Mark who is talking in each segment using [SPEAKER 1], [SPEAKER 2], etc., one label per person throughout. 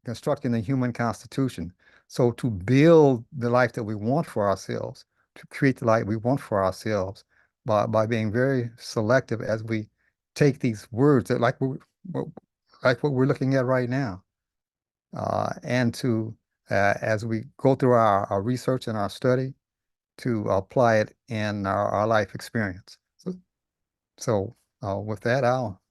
[SPEAKER 1] constructing the human constitution. So to build the life that we want for ourselves, to create the life we want for ourselves by being very selective as we take these words that like what we're looking at right now, and to as we go through our research and our study to apply it in our life experience. So, with that, I'll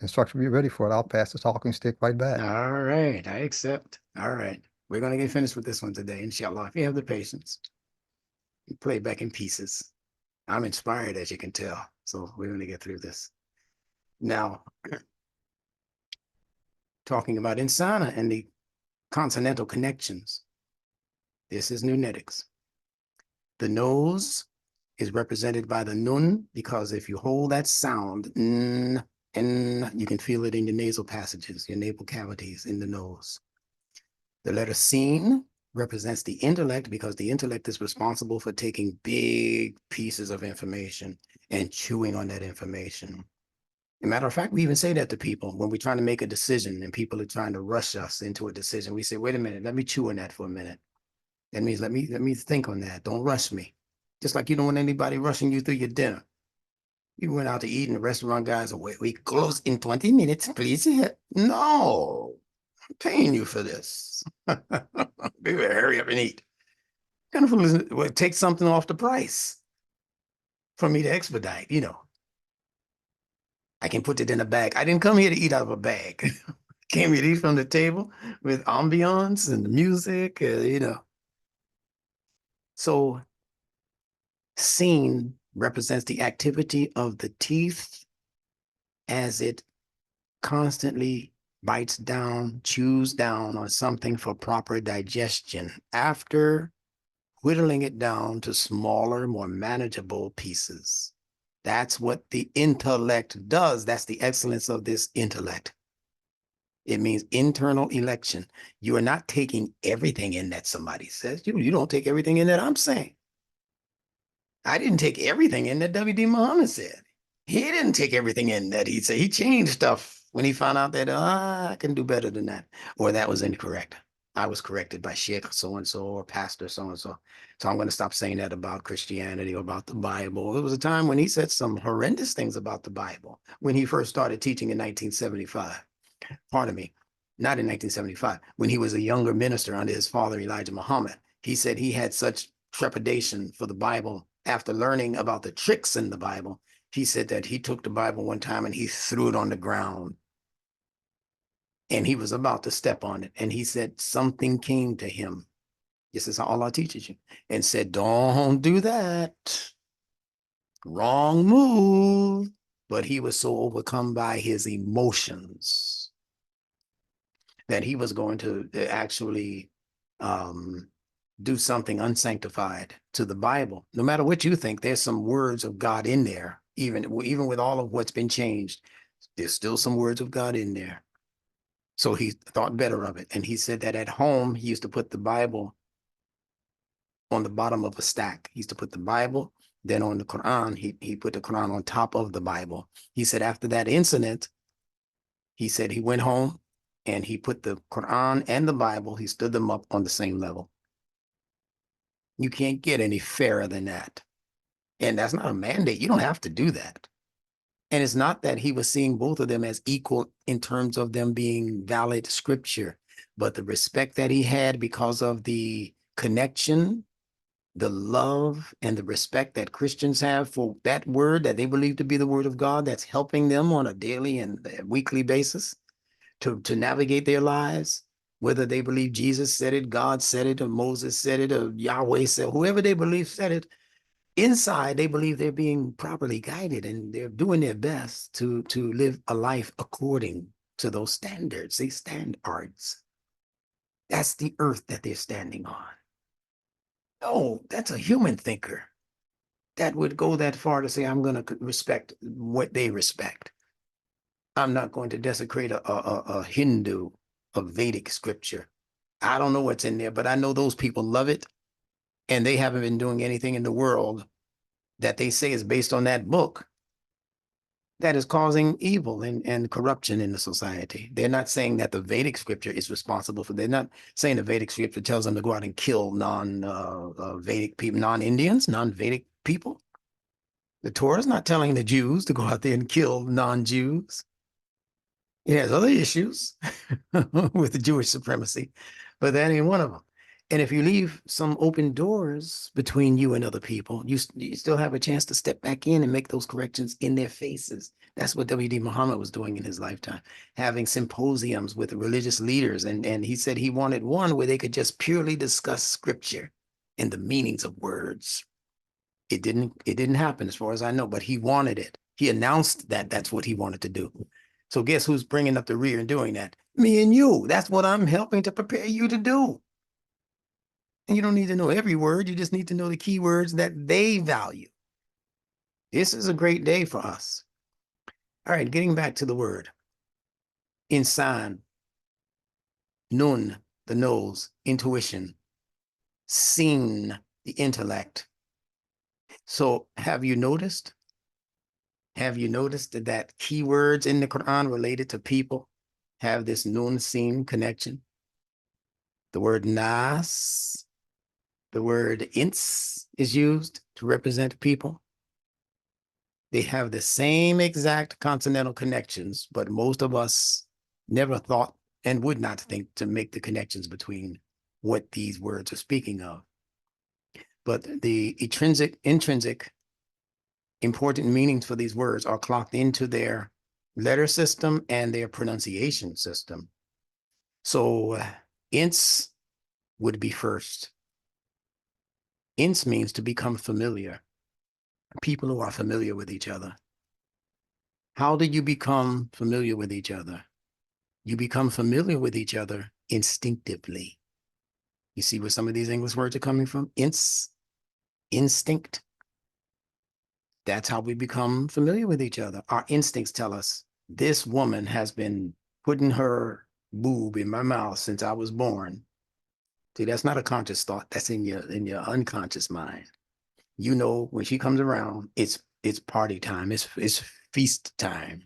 [SPEAKER 1] instructor be ready for it. I'll pass the talking stick right back.
[SPEAKER 2] All right, I accept. All right, we're gonna get finished with this one today, inshallah. If you have the patience, play back in pieces. I'm inspired, as you can tell. So we're gonna get through this. Now, talking about insana and the consonantal connections. This is nunetics. The nose is represented by the nun because if you hold that sound, n, you can feel it in your nasal passages, your nasal cavities in the nose. The letter sin represents the intellect because the intellect is responsible for taking big pieces of information and chewing on that information. As a matter of fact, we even say that to people when we're trying to make a decision and people are trying to rush us into a decision. We say, wait a minute, let me chew on that for a minute. That means let me think on that. Don't rush me. Just like you don't want anybody rushing you through your dinner. You went out to eat and the restaurant guys are, we close in 20 minutes, please. No, I'm paying you for this. Baby, hurry up and eat. Kind of well, take something off the price for me to expedite, you know. I can put it in a bag. I didn't come here to eat out of a bag. Came here to eat from the table with ambiance and music, you know. So seen represents the activity of the teeth as it constantly bites down, chews down on something for proper digestion after whittling it down to smaller, more manageable pieces. That's what the intellect does. That's the excellence of this intellect. It means internal election. You are not taking everything in that somebody says. You don't take everything in that I'm saying. I didn't take everything in that W.D. Muhammad said. He didn't take everything in that he said. He changed stuff when he found out that I can do better than that, or that was incorrect. I was corrected by Sheikh so-and-so or Pastor so-and-so. So I'm going to stop saying that about Christianity or about the Bible. There was a time when he said some horrendous things about the Bible when he first started teaching in 1975. Pardon me, not in 1975, when he was a younger minister under his father, Elijah Muhammad. He said he had such trepidation for the Bible after learning about the tricks in the Bible. He said that he took the Bible one time and he threw it on the ground and he was about to step on it. And he said something came to him. This is how Allah teaches you, and said, don't do that. Wrong move. But he was so overcome by his emotions that he was going to actually do something unsanctified to the Bible. No matter what you think, there's some words of God in there. Even with all of what's been changed, there's still some words of God in there. So he thought better of it. And he said that at home, he used to put the Bible on the bottom of a stack. He used to put the Bible, then on the Quran, he put the Quran on top of the Bible. He said after that incident, he said he went home and he put the Quran and the Bible, he stood them up on the same level. You can't get any fairer than that. And that's not a mandate. You don't have to do that. And it's not that he was seeing both of them as equal in terms of them being valid scripture, but the respect that he had because of the connection, the love, and the respect that Christians have for that word that they believe to be the word of God that's helping them on a daily and weekly basis to navigate their lives, whether they believe Jesus said it, God said it, or Moses said it, or Yahweh said, whoever they believe said it. Inside, they believe they're being properly guided and they're doing their best to live a life according to those standards, these standards. That's the earth that they're standing on. No, that's a human thinker that would go that far to say, I'm going to respect what they respect. I'm not going to desecrate a Hindu, a Vedic scripture. I don't know what's in there, but I know those people love it. And they haven't been doing anything in the world that they say is based on that book that is causing evil and corruption in the society. They're not saying that the Vedic scripture is responsible for. They're not saying the Vedic scripture tells them to go out and kill non-Vedic people, non-Indians, non-Vedic people. The Torah is not telling the Jews to go out there and kill non-Jews. It has other issues with the Jewish supremacy, but that ain't one of them. And if you leave some open doors between you and other people, you still have a chance to step back in and make those corrections in their faces. That's what W.D. Muhammad was doing in his lifetime, having symposiums with religious leaders. And he said he wanted one where they could just purely discuss scripture and the meanings of words. It didn't happen as far as I know, but he wanted it. He announced that that's what he wanted to do. So guess who's bringing up the rear and doing that? Me and you. That's what I'm helping to prepare you to do. And you don't need to know every word. You just need to know the key words that they value. This is a great day for us. All right, getting back to the word. Insan, nun, the nose, intuition, sin, the intellect. So have you noticed? Have you noticed that keywords in the Quran related to people have this nun sin connection? The word nas, the word ins is used to represent people. They have the same exact consonantal connections, but most of us never thought and would not think to make the connections between what these words are speaking of. But the intrinsic important meanings for these words are clocked into their letter system and their pronunciation system. So ins would be first. Ins means to become familiar. People who are familiar with each other. How do you become familiar with each other? You become familiar with each other instinctively. You see where some of these English words are coming from? Instinct. That's how we become familiar with each other. Our instincts tell us this woman has been putting her boob in my mouth since I was born. See, that's not a conscious thought. That's in your unconscious mind. You know, when she comes around, it's party time. It's feast time.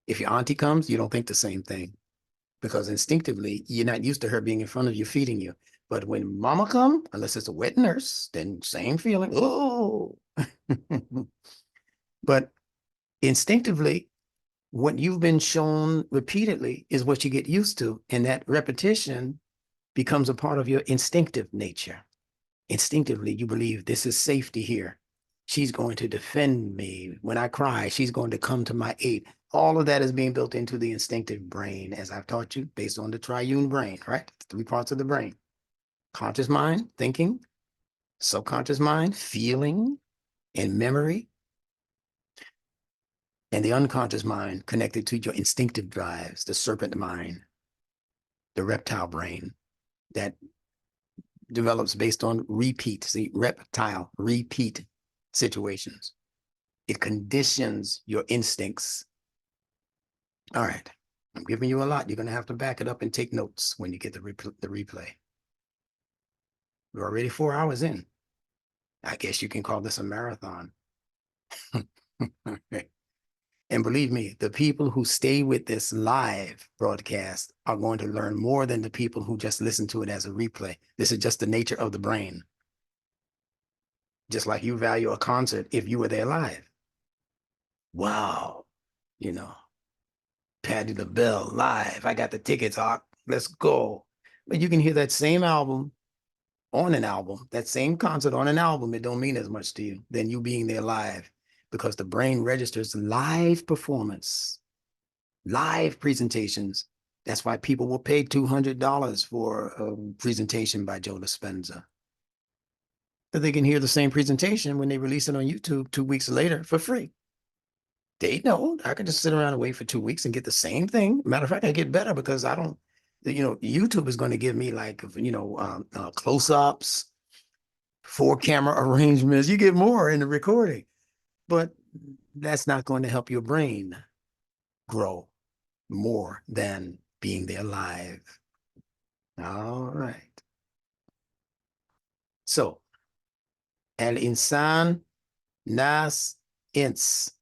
[SPEAKER 2] If your auntie comes, you don't think the same thing because instinctively you're not used to her being in front of you feeding you. But when mama come, unless it's a wet nurse, then same feeling. Oh, but instinctively, what you've been shown repeatedly is what you get used to, and that repetition becomes a part of your instinctive nature. Instinctively, you believe this is safety here. She's going to defend me. When I cry, she's going to come to my aid. All of that is being built into the instinctive brain, as I've taught you, based on the triune brain, right? 3 parts of the brain. Conscious mind, thinking, subconscious mind, feeling, and memory, and the unconscious mind connected to your instinctive drives, the serpent mind, the reptile brain that develops based on repeat, see, reptile, repeat situations. It conditions your instincts. All right, I'm giving you a lot. You're going to have to back it up and take notes when you get the replay. We're already 4 hours in. I guess you can call this a marathon. And believe me, the people who stay with this live broadcast are going to learn more than the people who just listen to it as a replay. This is just the nature of the brain. Just like you value a concert if you were there live. Wow, you know, Patti LaBelle live. I got the tickets, Hawk. Let's go. But you can hear that same album on an album, that same concert on an album. It don't mean as much to you than you being there live, because the brain registers live performance, live presentations. That's why people will pay $200 for a presentation by Joe Dispenza. But they can hear the same presentation when they release it on YouTube 2 weeks later for free. They know I can just sit around and wait for 2 weeks and get the same thing. Matter of fact, I get better because I don't, YouTube is going to give me like, close-ups, 4-camera arrangements. You get more in the recording, but that's not going to help your brain grow more than being there live. All right. So, al-insan nas ins.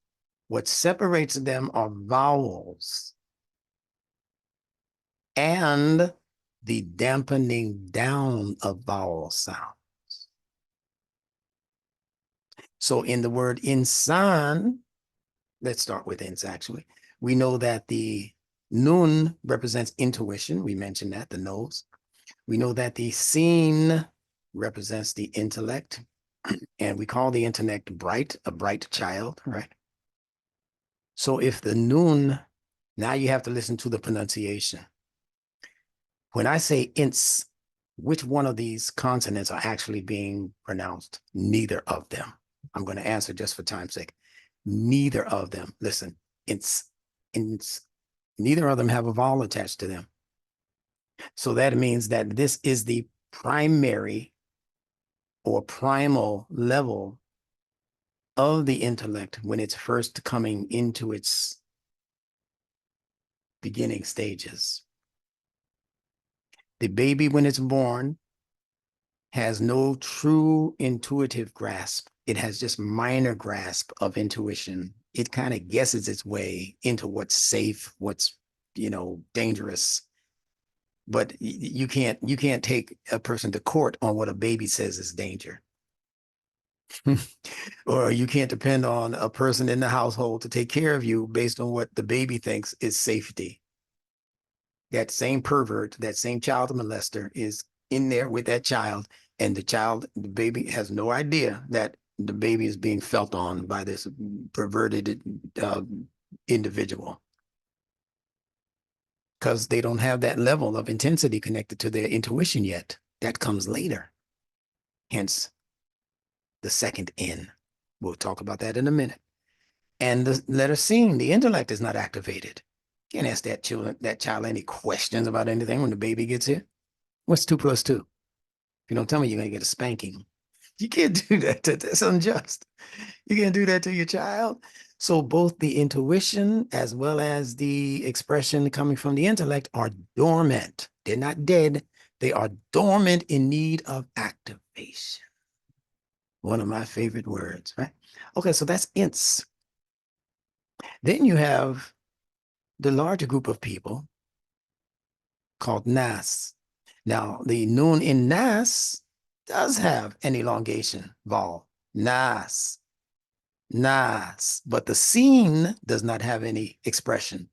[SPEAKER 2] What separates them are vowels and the dampening down of vowel sound. So in the word insan, let's start with ins actually. We know that the nun represents intuition. We mentioned that, the nose. We know that the sin represents the intellect. And we call the intellect bright, a bright child, right? So if the nun, now you have to listen to the pronunciation. When I say ints, which one of these consonants are actually being pronounced? Neither of them. I'm going to answer just for time's sake. Neither of them. Listen, ints, ints. Neither of them have a vowel attached to them. So that means that this is the primary or primal level of the intellect when it's first coming into its beginning stages. The baby, when it's born, has no true intuitive grasp. It has just minor grasp of intuition. It kind of guesses its way into what's safe, what's, dangerous. But you can't take a person to court on what a baby says is danger. Or you can't depend on a person in the household to take care of you based on what the baby thinks is safety. That same pervert, that same child molester is in there with that child, and the baby has no idea that the baby is being felt on by this perverted individual, because they don't have that level of intensity connected to their intuition yet. That comes later. Hence the second N. We'll talk about that in a minute. And the letter sin, the intellect is not activated. Can't ask that child any questions about anything when the baby gets here. What's 2 plus 2? If you don't tell me, you're going to get a spanking. You can't do that. That's unjust. You can't do that to your child. So both the intuition as well as the expression coming from the intellect are dormant. They're not dead. They are dormant in need of activation. One of my favorite words, right? Okay, so that's ints. Then you have the larger group of people called nas. Now, the nun in nas does have an elongation vowel, nas, nas, but the sin does not have any expression,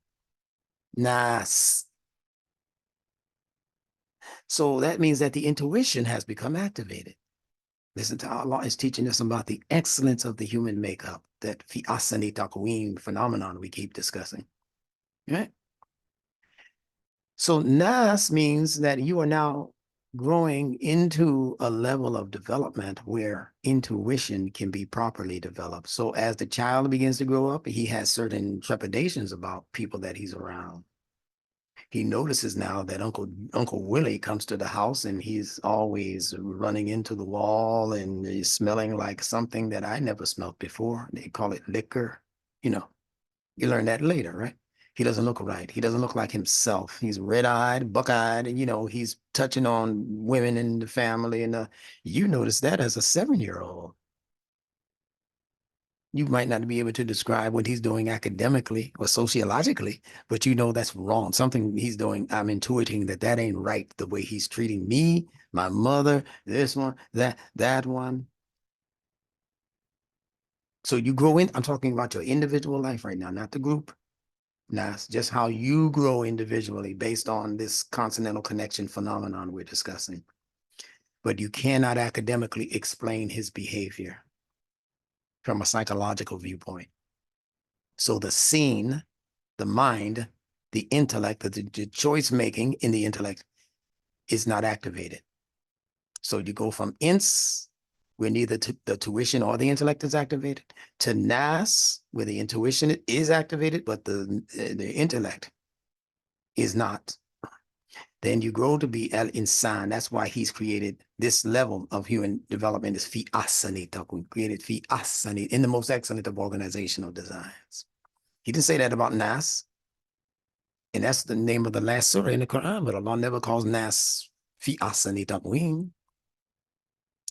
[SPEAKER 2] nas. So that means that the intuition has become activated. Listen to Allah is teaching us about the excellence of the human makeup, that fi asani taqweem phenomenon we keep discussing, right? So nas means that you are now growing into a level of development where intuition can be properly developed. So as the child begins to grow up, he has certain trepidations about people that he's around. He notices now that Uncle Willie comes to the house and he's always running into the wall and he's smelling like something that I never smelled before. They call it liquor. You learn that later, right? He doesn't look right. He doesn't look like himself. He's red-eyed, buck-eyed, and he's touching on women in the family. And you notice that as a 7-year-old. You might not be able to describe what he's doing academically or sociologically, but that's wrong. Something he's doing, I'm intuiting that ain't right, the way he's treating me, my mother, this one, that one. So you grow in, I'm talking about your individual life right now, not the group. Now, it's just how you grow individually based on this consonantal connection phenomenon we're discussing. But you cannot academically explain his behavior from a psychological viewpoint. So the scene, the mind, the intellect, the choice making in the intellect is not activated. So you go from ints, where neither the tuition or the intellect is activated, to nas, where the intuition is activated, but the intellect is not. Then you grow to be al insan. That's why he's created this level of human development is fi asani taqweem, created fi asani, in the most excellent of organizational designs. He didn't say that about nas, and that's the name of the last surah in the Quran, but Allah never calls nas fi asani taqweem.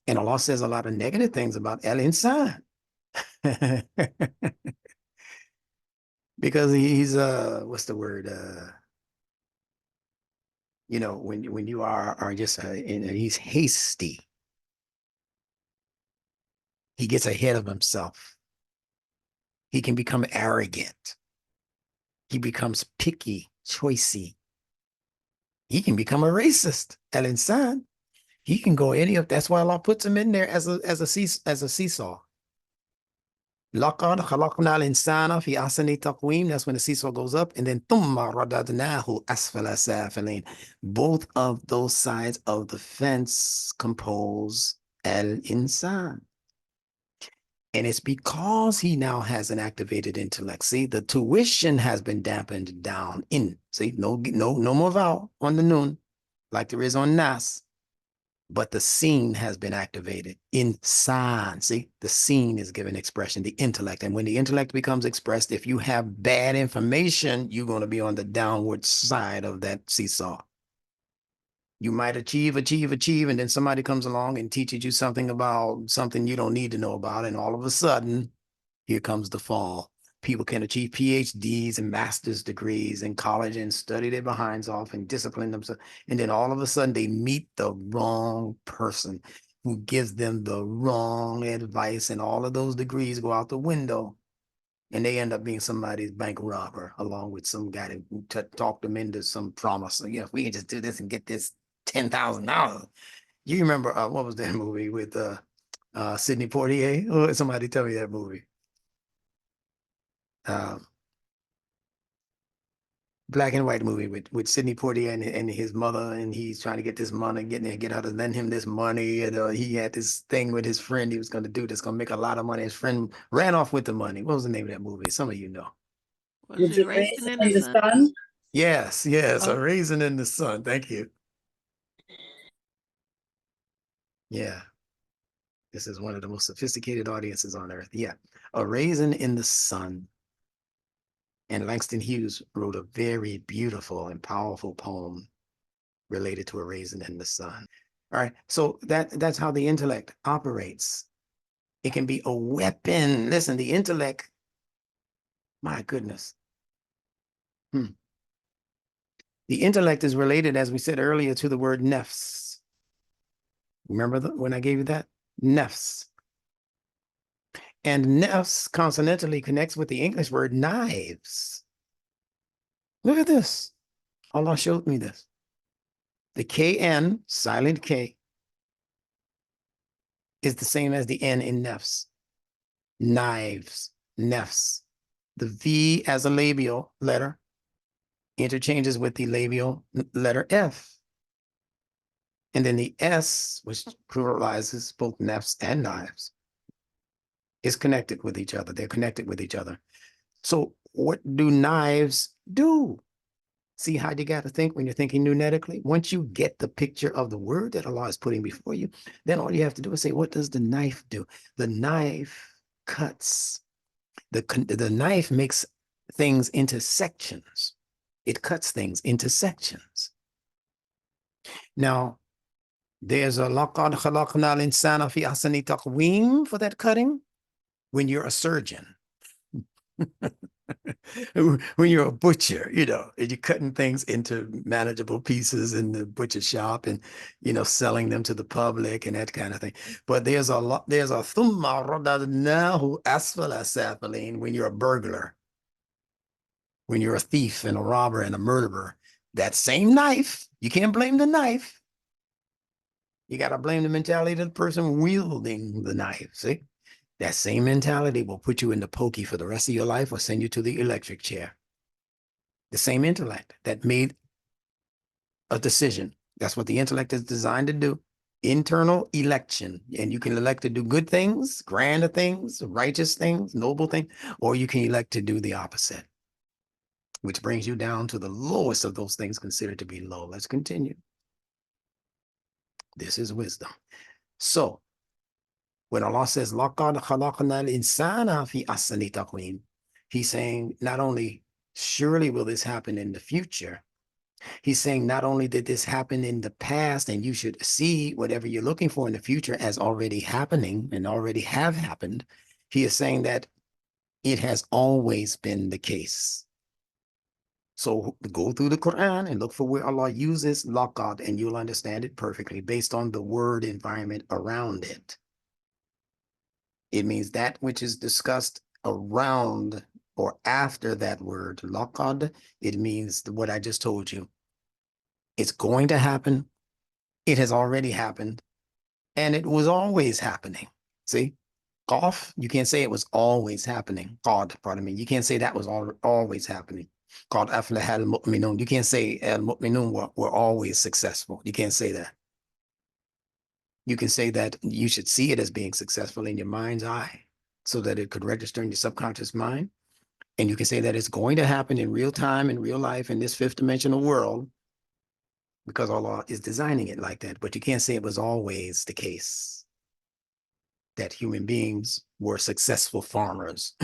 [SPEAKER 2] And Allah says a lot of negative things about al insan. because he's what's the word? When you are just he's hasty. He gets ahead of himself. He can become arrogant. He becomes picky, choicey. He can become a racist. Al insan. He can go any of that's why Allah puts him in there as a seesaw. لَقَدْ خَلَقْنَا الْإِنسَانَ فِي أَحْسَنِ تَقْوِيمٍ. That's when the seesaw goes up, and then ثُمَّ رَدَدْنَاهُ أَسْفَلَ سَافِلِينَ. Both of those sides of the fence compose al-insan. And it's because he now has an activated intellect. See, the tuition has been dampened down in. See, no more vowel on the noon, like there is on nas. But the scene has been activated in sign. See, the scene is given expression, the intellect. And when the intellect becomes expressed, if you have bad information, you're going to be on the downward side of that seesaw. You might achieve, and then somebody comes along and teaches you something about something you don't need to know about. And all of a sudden, here comes the fall. People can achieve PhDs and master's degrees in college and study their behinds off and discipline themselves. And then all of a sudden they meet the wrong person who gives them the wrong advice, and all of those degrees go out the window. And they end up being somebody's bank robber, along with some guy who talked them into some promise. If we can just do this and get this $10,000. You remember what was that movie with Sidney Poitier? Oh, somebody tell me that movie. Black and white movie with Sidney Poitier and his mother, and he's trying to get this money, get her to lend him this money, and he had this thing with his friend he was going to do that's going to make a lot of money. His friend ran off with the money. What was the name of that movie? Some of you know.
[SPEAKER 3] Was it Raisin in the Sun?
[SPEAKER 2] Yes, A Raisin in the Sun. Thank you. Yeah. This is one of the most sophisticated audiences on earth. Yeah. A Raisin in the Sun. And Langston Hughes wrote a very beautiful and powerful poem related to a raisin in the sun. All right, so that's how the intellect operates. It can be a weapon. Listen, the intellect, my goodness. The intellect is related, as we said earlier, to the word nafs. Remember when I gave you that? Nafs. And nafs consonantally connects with the English word knives. Look at this. Allah showed me this. The KN, silent K, is the same as the N in nafs. Knives, nafs. The V as a labial letter interchanges with the labial letter F. And then the S, which pluralizes both nafs and knives, is connected with each other. They're connected with each other. So what do knives do? See how you got to think when you're thinking nunetically? Once you get the picture of the word that Allah is putting before you, then all you have to do is say, what does the knife do? The knife cuts. The knife makes things into sections. It cuts things into sections. Now, there's a لَقَدْ خَلَقْنَا الْإِنسَانَ فِي أَحْسَنِ تَقْوِيمٍ for that cutting. When you're a surgeon, when you're a butcher, and you're cutting things into manageable pieces in the butcher shop and, selling them to the public and that kind of thing. But there's a ثُمَّ رَدَدْنَاهُ أَسْفَلَ سَافِلِينَ when you're a burglar, when you're a thief and a robber and a murderer. That same knife, you can't blame the knife. You got to blame the mentality of the person wielding the knife, see? That same mentality will put you in the pokey for the rest of your life or send you to the electric chair. The same intellect that made a decision. That's what the intellect is designed to do. Internal election. And you can elect to do good things, grander things, righteous things, noble things, or you can elect to do the opposite, which brings you down to the lowest of those things considered to be low. Let's continue. This is wisdom. So, when Allah says, لَقَدْ خَلَقْنَا الْإِنسَانَ فِي أَحْسَنِ تَقْوِيمٍ, he's saying not only surely will this happen in the future, he's saying not only did this happen in the past and you should see whatever you're looking for in the future as already happening and already have happened, he is saying that It has always been the case. So go through the Quran and look for where Allah uses laqad, and you'll understand it perfectly based on the word environment around it. It means that which is discussed around or after that word laqad. It means what I just told you. It's going to happen. It has already happened. And it was always happening. See? Qaf, you can't say it was always happening. Qad, pardon me. You can't say that was always happening. Qad aflaha al-mu'minun. You can't say al-mu'minun were always successful. You can't say that. You can say that you should see it as being successful in your mind's eye so that it could register in your subconscious mind. And you can say that it's going to happen in real time, in real life, in this fifth dimensional world, because Allah is designing it like that. But you can't say it was always the case that human beings were successful farmers.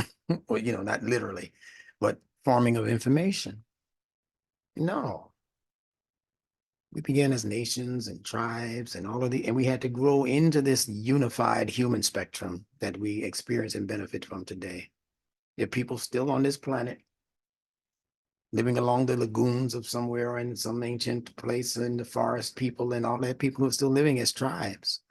[SPEAKER 2] Well, not literally, but farming of information. No. We began as nations and tribes and and we had to grow into this unified human spectrum that we experience and benefit from today. There are people still on this planet living along the lagoons of somewhere or in some ancient place in the forest, people and all that, people who are still living as tribes.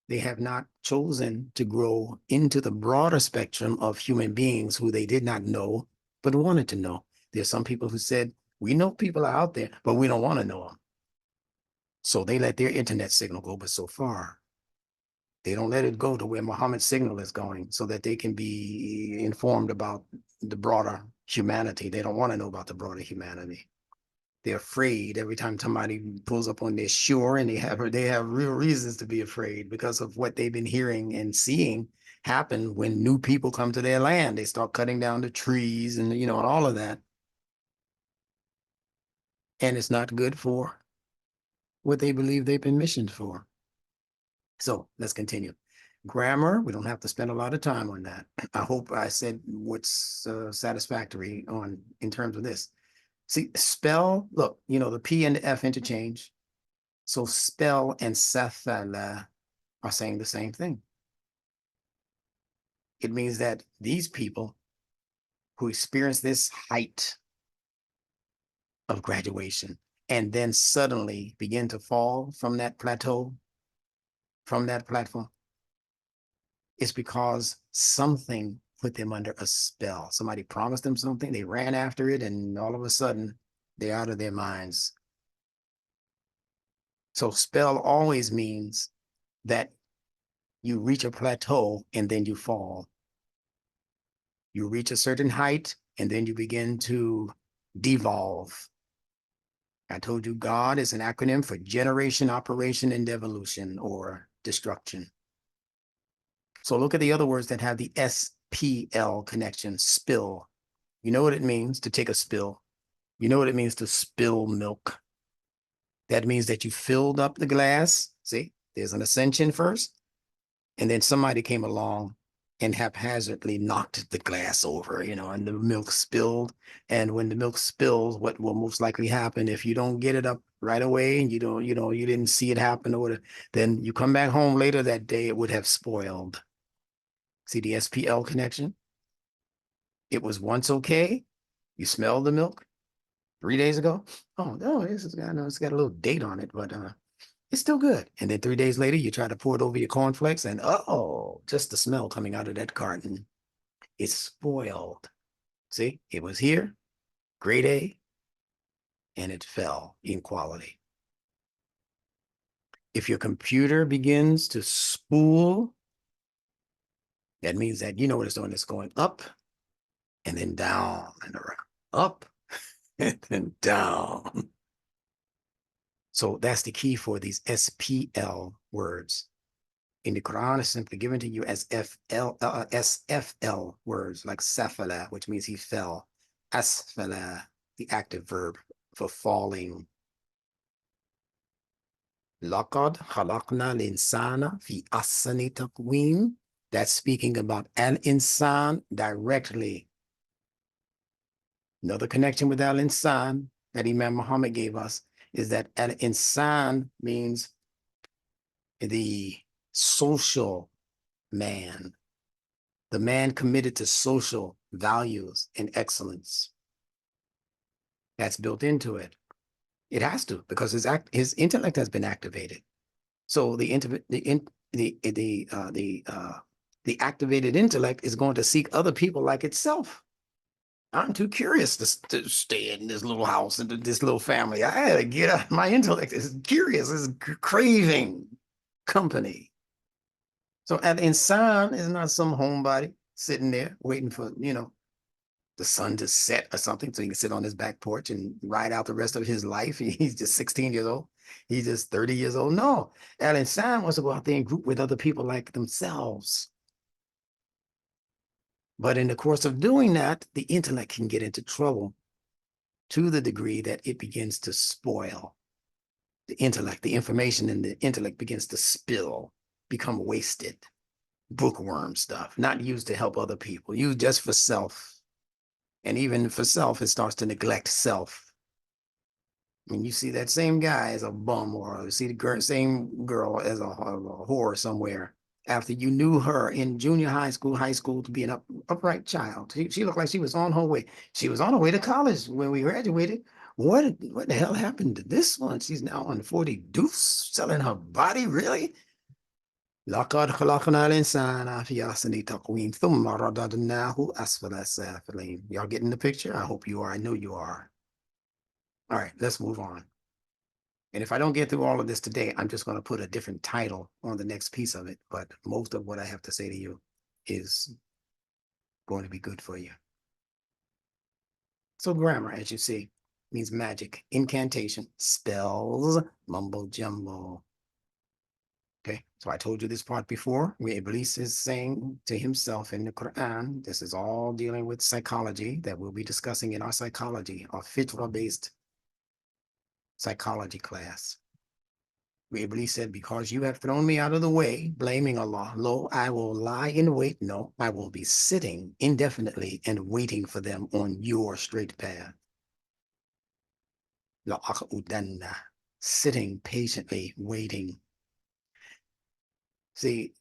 [SPEAKER 2] They have not chosen to grow into the broader spectrum of human beings who they did not know, but wanted to know. There's some people who said, we know people are out there, but we don't want to know them. So they let their internet signal go, but so far, they don't let it go to where Muhammad's signal is going so that they can be informed about the broader humanity. They don't want to know about the broader humanity. They're afraid every time somebody pulls up on their shore, and they have real reasons to be afraid because of what they've been hearing and seeing happen when new people come to their land. They start cutting down the trees and, and all of that. And it's not good for what they believe they've been missioned for. So let's continue. Grammar, we don't have to spend a lot of time on that. I hope I said what's satisfactory in terms of this. See, spell, look, the P and the F interchange. So spell and safala are saying the same thing. It means that these people who experience this height of graduation and then suddenly begin to fall from that plateau, from that platform, it's because something put them under a spell. Somebody promised them something, they ran after it, and all of a sudden, they're out of their minds. So spell always means that you reach a plateau and then you fall. You reach a certain height and then you begin to devolve. I told you God is an acronym for generation, operation, and devolution, or destruction. So look at the other words that have the SPL connection, spill. You know what it means to take a spill. You know what it means to spill milk. That means that you filled up the glass. See, there's an ascension first, and then somebody came along and haphazardly knocked the glass over, and the milk spilled. And when the milk spills, what will most likely happen if you don't get it up right away and you didn't see it happen, or whatever, then you come back home later that day, it would have spoiled. See the SPL connection? It was once okay. You smelled the milk 3 days ago. Oh no, I know it's got a little date on it, but it's still good. And then 3 days later, you try to pour it over your cornflakes, and just the smell coming out of that carton, it's spoiled. See, it was here, grade A, and it fell in quality. If your computer begins to spool, that means that what it's doing. It's going up and then down and around, up and then down. So that's the key for these SPL words. In the Quran, is simply given to you as SFL words, like safala, which means he fell. Asfala, the active verb for falling. Laqad khalaqna al-insana fi ahsani taqweem. That's speaking about al-insan directly. Another connection with al-insan that Imam Muhammad gave us is that al-insan means the social man. The man committed to social values and excellence. That's built into it. It has to, because his intellect has been activated. So the activated intellect is going to seek other people like itself. I'm too curious to stay in this little house and this little family. I had to get out. My intellect is curious, is craving company. So an insan is not some homebody sitting there waiting for, the sun to set or something so he can sit on his back porch and ride out the rest of his life. He's just 16 years old. He's just 30 years old. No, an insan wants to go out there and group with other people like themselves. But in the course of doing that, the intellect can get into trouble to the degree that it begins to spoil the intellect. The information in the intellect begins to spill, become wasted, bookworm stuff, not used to help other people, used just for self. And even for self, it starts to neglect self. When you see that same guy as a bum, or you see the same girl as a whore somewhere, after you knew her in junior high school to be an upright child. She looked like she was on her way. She was on her way to college when we graduated. What the hell happened to this one? She's now on 40 deuce, selling her body, really? لقد خلقنا الإنسان في أحسن تقويم ثم رددناه أسفل سافلين. Y'all getting the picture? I hope you are. I know you are. All right, let's move on. And if I don't get through all of this today, I'm just going to put a different title on the next piece of it. But most of what I have to say to you is going to be good for you. So grammar, as you see, means magic, incantation, spells, mumbo jumbo. Okay, so I told you this part before, where Iblis is saying to himself in the Quran, this is all dealing with psychology that we'll be discussing in our psychology, our fitra-based psychology class. Where Iblis said, because you have thrown me out of the way, blaming Allah, lo, I will lie in wait. No, I will be sitting indefinitely and waiting for them on your straight path. La'aqudanna, sitting patiently, waiting. See,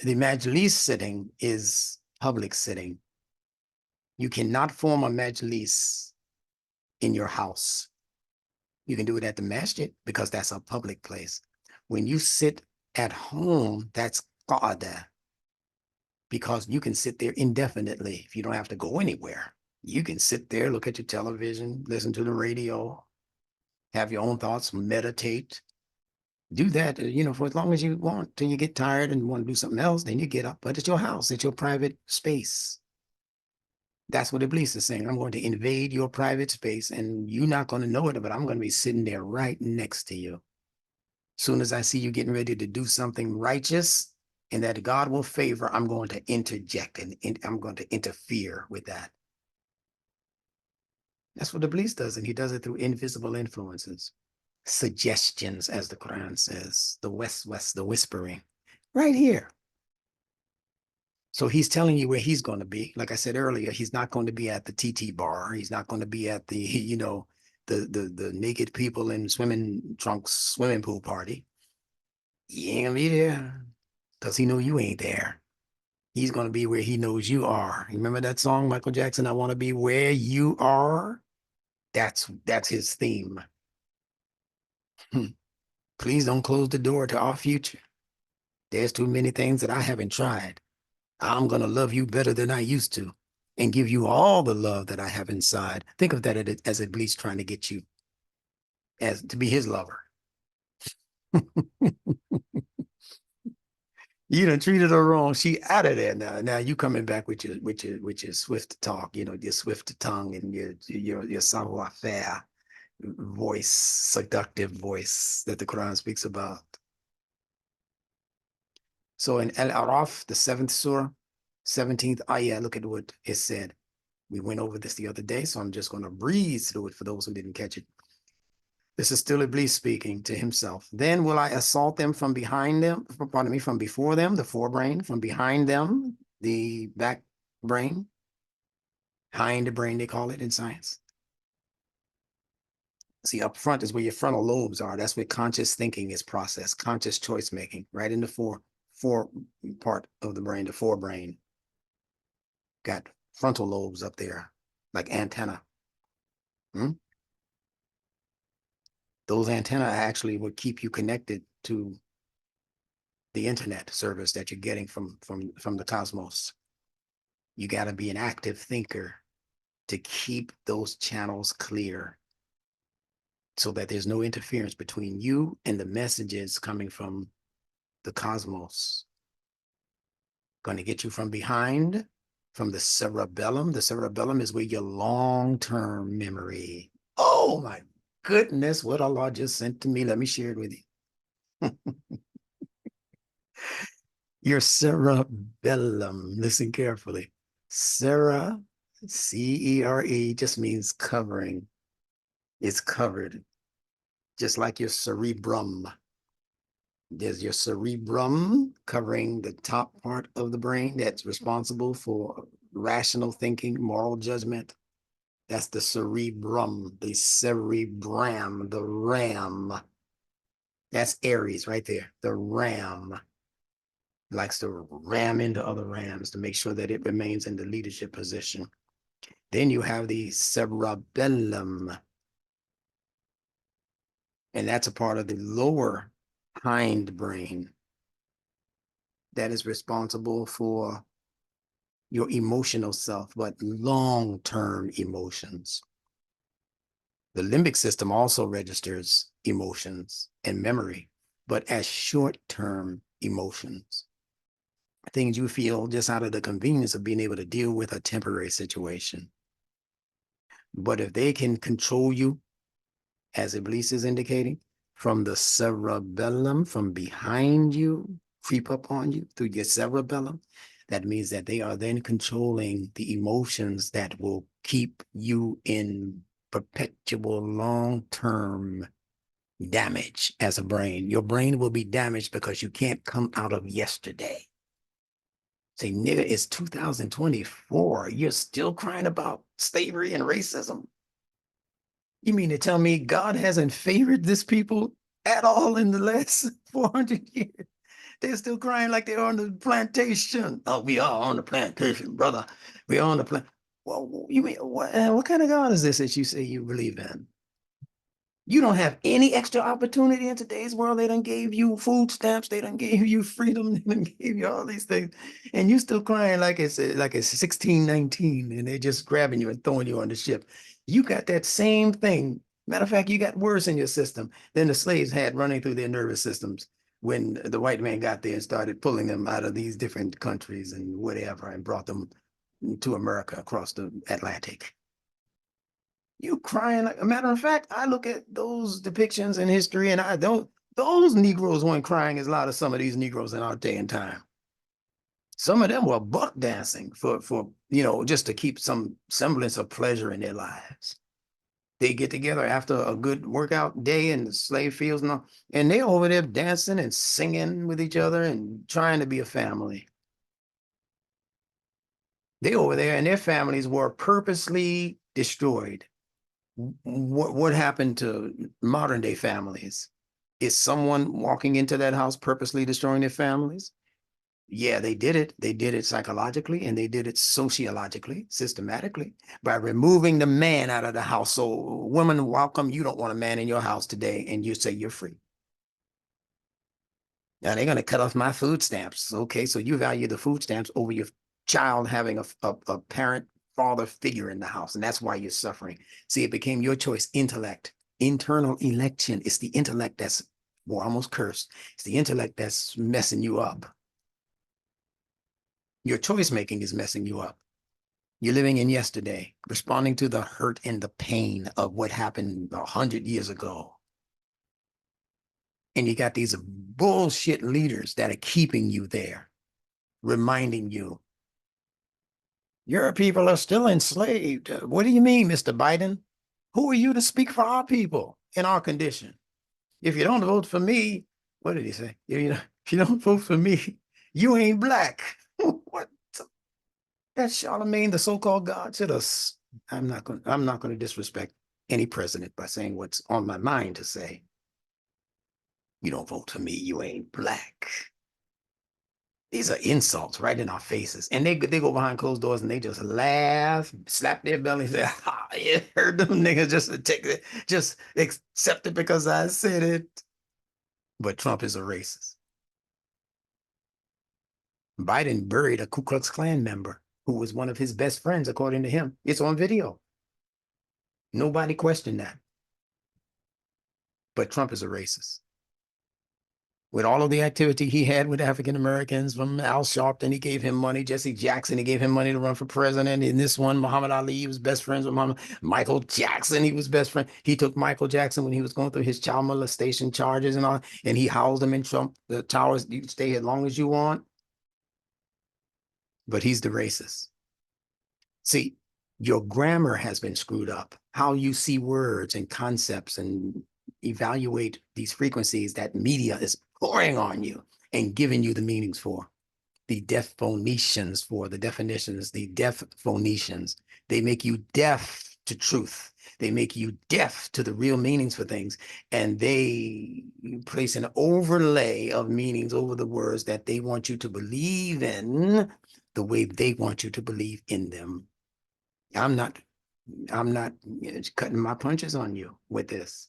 [SPEAKER 2] the majlis sitting is public sitting. You cannot form a majlis in your house. You can do it at the masjid because that's a public place. When you sit at home, that's qa'ada, because you can sit there indefinitely if you don't have to go anywhere. You can sit there, look at your television, listen to the radio, have your own thoughts, meditate. Do that, for as long as you want, till you get tired and want to do something else, then you get up. But it's your house, it's your private space. That's what Iblis is saying. I'm going to invade your private space and you're not going to know it, but I'm going to be sitting there right next to you. Soon as I see you getting ready to do something righteous and that God will favor, I'm going to interject and I'm going to interfere with that. That's what Iblis does, and he does it through invisible influences. Suggestions, as the Quran says, the the whispering, right here. So he's telling you where he's going to be. Like I said earlier, he's not going to be at the TT bar. He's not going to be at the, the naked people in swimming trunks, swimming pool party. He ain't gonna be there because he know you ain't there. He's going to be where he knows you are. Remember that song, Michael Jackson, I want to be where you are? That's his theme. Please don't close the door to our future. There's too many things that I haven't tried. I'm going to love you better than I used to and give you all the love that I have inside. Think of that as Iblis trying to get you as to be his lover. You done treated her wrong. She out of there now. Now you coming back with your swift talk, your swift tongue and your savoir-faire voice, seductive voice that the Quran speaks about. So in Al-Araf, the 7th surah, 17th ayah, look at what it said. We went over this the other day, so I'm just going to breeze through it for those who didn't catch it. This is still Iblis speaking to himself. Then will I assault them from behind them, pardon me, from before them, the forebrain, from behind them, the back brain, hind the brain, they call it in science. See, up front is where your frontal lobes are. That's where conscious thinking is processed, conscious choice making, right in the fore part of the brain, the forebrain. Got frontal lobes up there, like antenna. Those antenna actually would keep you connected to the internet service that you're getting from the cosmos. You got to be an active thinker to keep those channels clear so that there's no interference between you and the messages coming from the cosmos. Going to get you from behind, from the cerebellum. The cerebellum is where your long-term memory. Oh my goodness, what Allah just sent to me. Let me share it with you. Your cerebellum, listen carefully. Cere, C-E-R-E, just means covering. It's covered, just like your cerebrum. There's your cerebrum covering the top part of the brain that's responsible for rational thinking, moral judgment. That's the cerebrum, the cerebram, the ram. That's Aries right there, the ram. Likes to ram into other rams to make sure that it remains in the leadership position. Then you have the cerebellum. And that's a part of the lower hind brain that is responsible for your emotional self, but long-term emotions. The limbic system also registers emotions and memory, but as short-term emotions. Things you feel just out of the convenience of being able to deal with a temporary situation. But if they can control you, as Iblis is indicating, from the cerebellum, from behind you, creep up on you through your cerebellum, that means that they are then controlling the emotions that will keep you in perpetual long-term damage as a brain. Your brain will be damaged because you can't come out of yesterday. Say, nigga, it's 2024. You're still crying about slavery and racism? You mean to tell me God hasn't favored this people at all in the last 400 years? They're still crying like they're on the plantation. Oh, we are on the plantation, brother. We are on the plant. Well, you mean, what kind of God is this that you say you believe in? You don't have any extra opportunity in today's world. They done gave you food stamps. They done gave you freedom. They done gave you all these things. And you still crying like it's 1619 and they're just grabbing you and throwing you on the ship. You got that same thing. Matter of fact, you got worse in your system than the slaves had running through their nervous systems when the white man got there and started pulling them out of these different countries and whatever and brought them to America across the Atlantic. You crying like a matter of fact, I look at those depictions in history and I don't, those Negroes weren't crying as loud as some of these Negroes in our day and time. Some of them were buck dancing for just to keep some semblance of pleasure in their lives. They get together after a good workout day in the slave fields and they're over there dancing and singing with each other and trying to be a family. They over there and their families were purposely destroyed. What happened to modern day families? Is someone walking into that house purposely destroying their families? Yeah, they did it. They did it psychologically and they did it sociologically, systematically, by removing the man out of the house. So women, welcome, you don't want a man in your house today and you say you're free. Now they're going to cut off my food stamps. Okay, so you value the food stamps over your child having a parent, father figure in the house, and that's why you're suffering. See, it became your choice. Intellect, internal election. It's the intellect that's, well, almost cursed. It's the intellect that's messing you up. Your choice making is messing you up. You're living in yesterday, responding to the hurt and the pain of what happened 100 years ago. And you got these bullshit leaders that are keeping you there, reminding you, your people are still enslaved. What do you mean, Mr. Biden? Who are you to speak for our people in our condition? If you don't vote for me, what did he say? If you don't vote for me, you ain't black. What? That's Charlemagne, the so-called God, to us. I'm not going to disrespect any president by saying what's on my mind to say. You don't vote for me, you ain't black. These are insults right in our faces. And they go behind closed doors and they just laugh, slap their belly, say, ah, you heard them niggas just take it, just accept it because I said it. But Trump is a racist. Biden buried a Ku Klux Klan member who was one of his best friends, according to him. It's on video. Nobody questioned that. But Trump is a racist. With all of the activity he had with African Americans, from Al Sharpton, he gave him money. Jesse Jackson, he gave him money to run for president. In this one, Muhammad Ali, he was best friends with Michael Jackson. He was best friend. He took Michael Jackson when he was going through his child molestation charges and all, and he housed him in Trump the towers. You can stay as long as you want. But he's the racist. See, your grammar has been screwed up. How you see words and concepts and evaluate these frequencies that media is pouring on you and giving you the meanings for. The deaf phonetians for the definitions, the deaf phonetians. They make you deaf to truth. They make you deaf to the real meanings for things. And they place an overlay of meanings over the words that they want you to believe in the way they want you to believe in them. I'm not cutting my punches on you with this.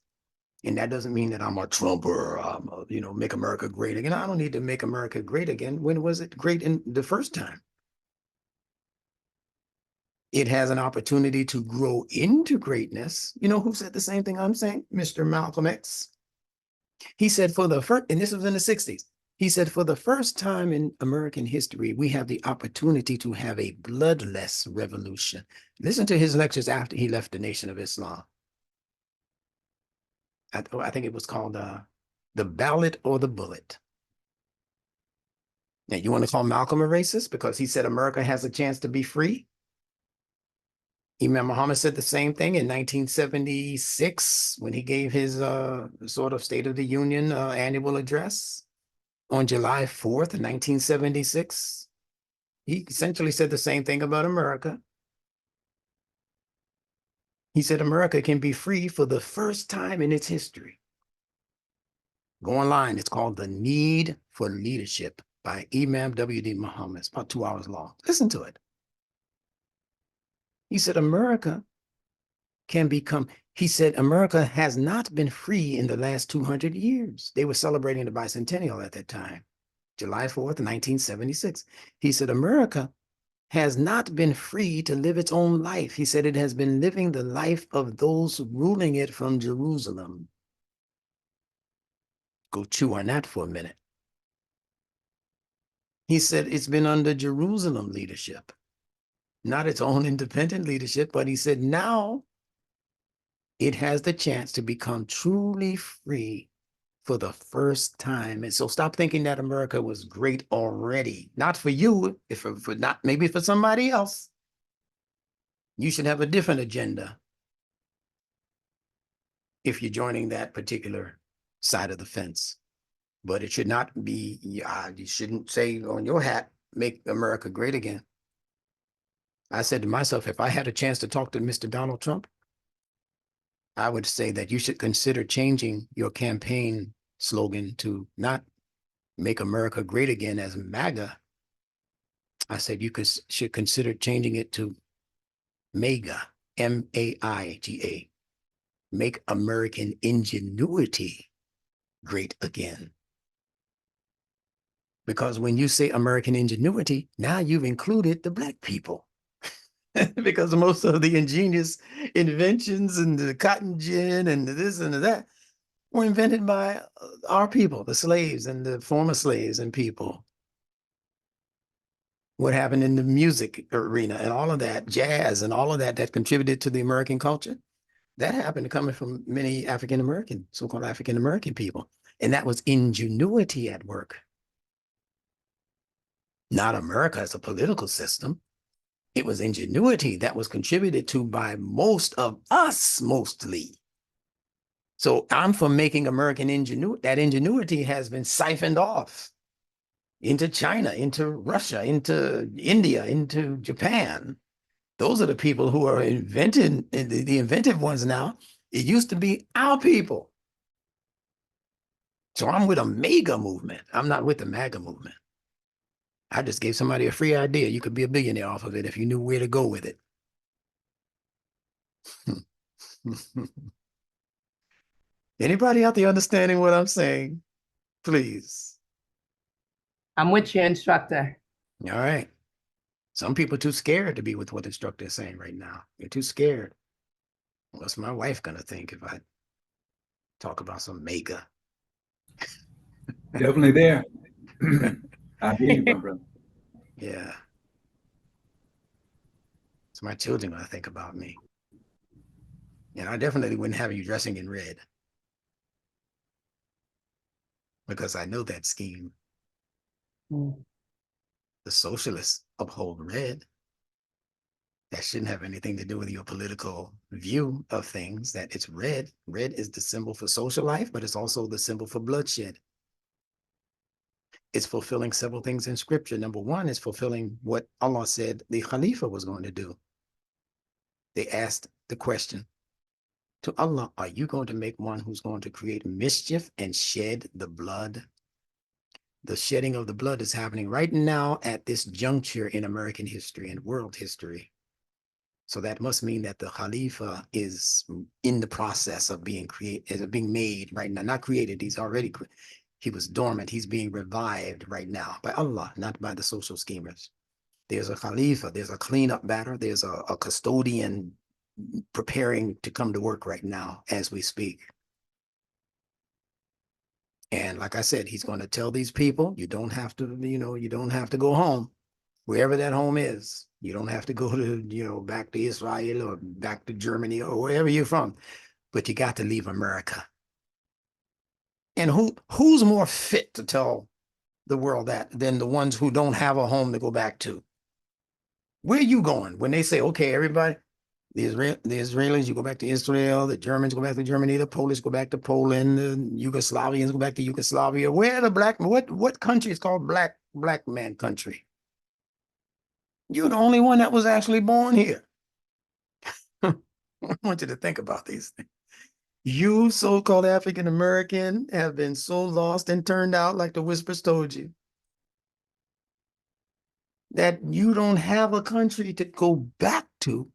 [SPEAKER 2] And that doesn't mean that I'm a Trumper, make America great again. I don't need to make America great again. When was it great in the first time? It has an opportunity to grow into greatness. You know who said the same thing I'm saying? Mr. Malcolm X. He said for the first, and this was in the 60s, he said, for the first time in American history, we have the opportunity to have a bloodless revolution. Listen to his lectures after he left the Nation of Islam. I think it was called The Ballot or the Bullet. Now, you want to call Malcolm a racist because he said America has a chance to be free? Imam Muhammad said the same thing in 1976 when he gave his sort of State of the Union annual address on July 4th, 1976. He essentially said the same thing about America. He said America can be free for the first time in its history. Go online. It's called The Need for Leadership by Imam W.D. Muhammad. It's about 2 hours long. Listen to it. He said America can become, he said America has not been free in the last 200 years. They were celebrating the bicentennial at that time, July 4th, 1976. He said America has not been free to live its own life. He said it has been living the life of those ruling it from Jerusalem. Go chew on that for a minute. He said it's been under Jerusalem leadership, not its own independent leadership, but he said now it has the chance to become truly free for the first time. And so stop thinking that America was great already. Not for you, maybe for somebody else. You should have a different agenda if you're joining that particular side of the fence. But it should not be, you shouldn't say on your hat, make America great again. I said to myself, if I had a chance to talk to Mr. Donald Trump, I would say that you should consider changing your campaign slogan to not make America great again as MAGA. I said you should consider changing it to MAGA, M-A-I-G-A, make American ingenuity great again. Because when you say American ingenuity, now you've included the Black people. Because most of the ingenious inventions and the cotton gin and this and that were invented by our people, the slaves and the former slaves and people. What happened in the music arena and all of that, jazz and all of that, that contributed to the American culture, that happened coming from many African-American, so-called African-American people. And that was ingenuity at work. Not America as a political system. It was ingenuity that was contributed to by most of us, mostly. So I'm for making American ingenuity. That ingenuity has been siphoned off into China, into Russia, into India, into Japan. Those are the people who are invented, the inventive ones now. It used to be our people. So I'm with a MAGA movement. I'm not with the MAGA movement. I just gave somebody a free idea. You could be a billionaire off of it if you knew where to go with it. Anybody out there understanding what I'm saying? Please.
[SPEAKER 3] I'm with you, instructor.
[SPEAKER 2] All right. Some people are too scared to be with what the instructor is saying right now. They're too scared. What's my wife gonna think if I talk about some mega?
[SPEAKER 4] Definitely there. I hear you, my brother.
[SPEAKER 2] Yeah. So my children gonna think about me. And I definitely wouldn't have you dressing in red, because I know that scheme.
[SPEAKER 3] Mm.
[SPEAKER 2] The socialists uphold red. That shouldn't have anything to do with your political view of things, that it's red. Red is the symbol for social life, but it's also the symbol for bloodshed. It's fulfilling several things in scripture. Number one is fulfilling what Allah said the Khalifa was going to do. They asked the question to Allah, are you going to make one who's going to create mischief and shed the blood? The shedding of the blood is happening right now at this juncture in American history and world history. So that must mean that the Khalifa is in the process of being made right now. Not created, he was dormant. He's being revived right now by Allah, not by the social schemers. There's a Khalifa, there's a cleanup batter, there's a custodian preparing to come to work right now as we speak. And like I said, he's going to tell these people, you don't have to, you don't have to go home, wherever that home is. You don't have to go to, back to Israel or back to Germany or wherever you're from, but you got to leave America. And who's more fit to tell the world that than the ones who don't have a home to go back to? Where are you going? When they say, okay, everybody, the Israelis, you go back to Israel, the Germans go back to Germany, the Polish go back to Poland, the Yugoslavians go back to Yugoslavia. Where are the what country is called black man country? You're the only one that was actually born here. I want you to think about these things. You, so-called African American, have been so lost and turned out, like the whispers told you, that you don't have a country to go back to,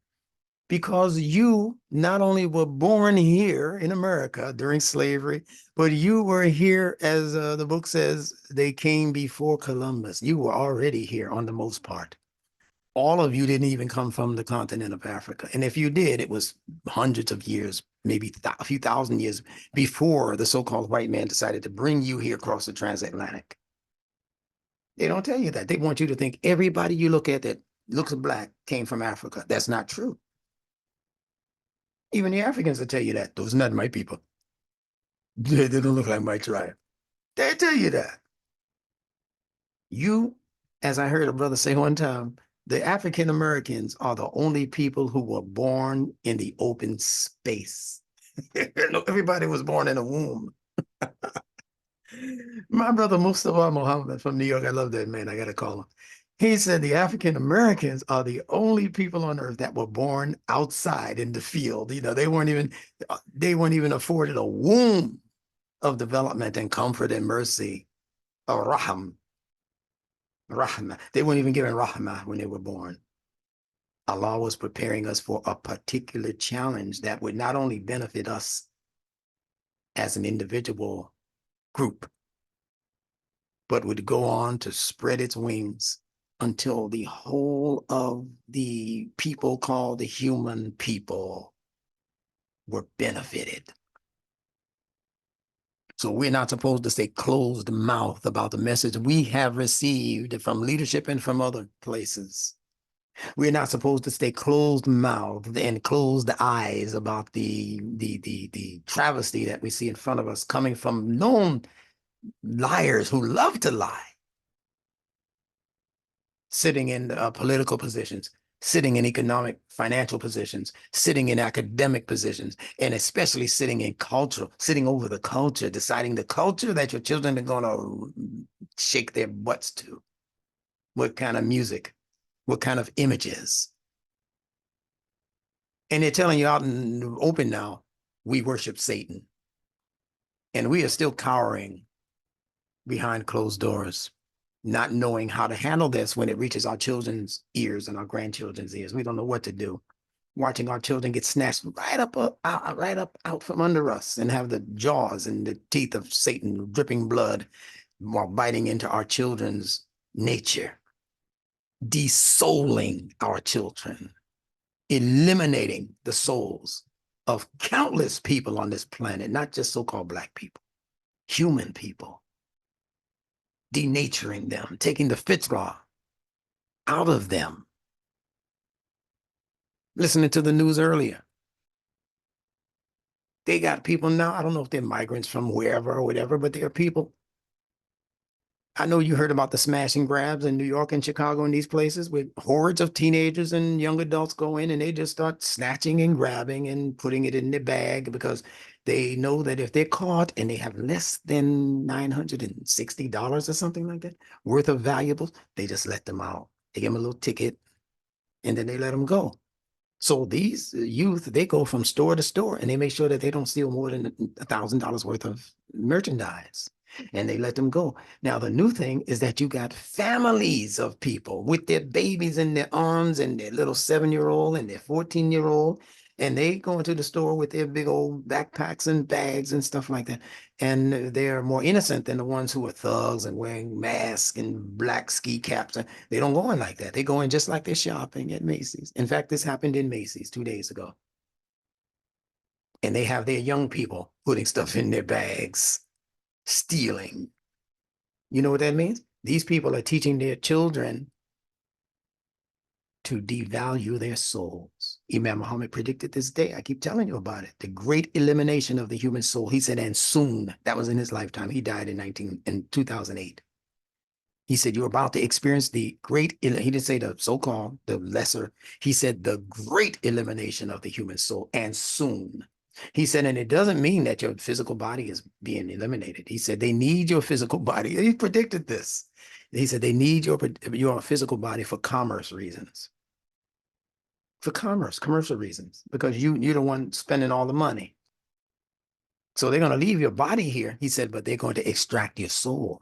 [SPEAKER 2] because you not only were born here in America during slavery, but you were here, as the book says, they came before Columbus. You were already here on the most part. All of you didn't even come from the continent of Africa. And if you did, it was hundreds of years, maybe a few thousand years before the so-called white man decided to bring you here across the transatlantic. They don't tell you that. They want you to think everybody you look at that looks black came from Africa. That's not true. Even the Africans will tell you that. Those are not my people. They don't look like my tribe. They tell you that. You, as I heard a brother say one time, the African Americans are the only people who were born in the open space. Everybody was born in a womb. My brother Mustafa Muhammad from New York, I love that man. I got to call him. He said the African Americans are the only people on earth that were born outside in the field. They weren't even afforded a womb of development and comfort and mercy, or rahmah. They weren't even given rahmah when they were born. Allah was preparing us for a particular challenge that would not only benefit us as an individual group, but would go on to spread its wings until the whole of the people called the human people were benefited. So we're not supposed to stay closed mouth about the message we have received from leadership and from other places. We're not supposed to stay closed mouthed and closed eyes about the travesty that we see in front of us coming from known liars who love to lie, sitting in political positions, sitting in economic, financial positions, sitting in academic positions, and especially sitting in culture, sitting over the culture, deciding the culture that your children are going to shake their butts to. What kind of music, what kind of images. And they're telling you out in the open now, we worship Satan. And we are still cowering behind closed doors. not knowing how to handle this when it reaches our children's ears and our grandchildren's ears. We don't know what to do. Watching our children get snatched right up out from under us and have the jaws and the teeth of Satan dripping blood while biting into our children's nature, desouling our children, eliminating the souls of countless people on this planet, not just so-called Black people, human people, denaturing them, taking the fitzroy out of them. Listening to the news earlier, they got people now, I don't know if they're migrants from wherever or whatever, but they are people. I know you heard about the smash and grabs in New York and Chicago and these places where hordes of teenagers and young adults go in and they just start snatching and grabbing and putting it in their bag because they know that if they're caught and they have less than $960 or something like that worth of valuables, they just let them out. They give them a little ticket and then they let them go. So these youth, they go from store to store and they make sure that they don't steal more than $1,000 worth of merchandise. And they let them go. Now, the new thing is that you got families of people with their babies in their arms and their little 7-year-old and their 14-year-old, and they go into the store with their big old backpacks and bags and stuff like that. And they're more innocent than the ones who are thugs and wearing masks and black ski caps. They don't go in like that. They go in just like they're shopping at Macy's. In fact, this happened in Macy's 2 days ago. And they have their young people putting stuff in their bags, stealing. You know what that means? These people are teaching their children to devalue their souls. Imam Muhammad predicted this day. I keep telling you about it. The great elimination of the human soul. He said, and soon. That was in his lifetime. He died in 2008. He said, you're about to experience the great, he didn't say the so-called, the lesser. He said the great elimination of the human soul, and soon. He said, and it doesn't mean that your physical body is being eliminated. He said, they need your physical body. He predicted this. He said, they need your physical body for commerce reasons. For commercial reasons, because you're the one spending all the money. So they're going to leave your body here, he said, but they're going to extract your soul.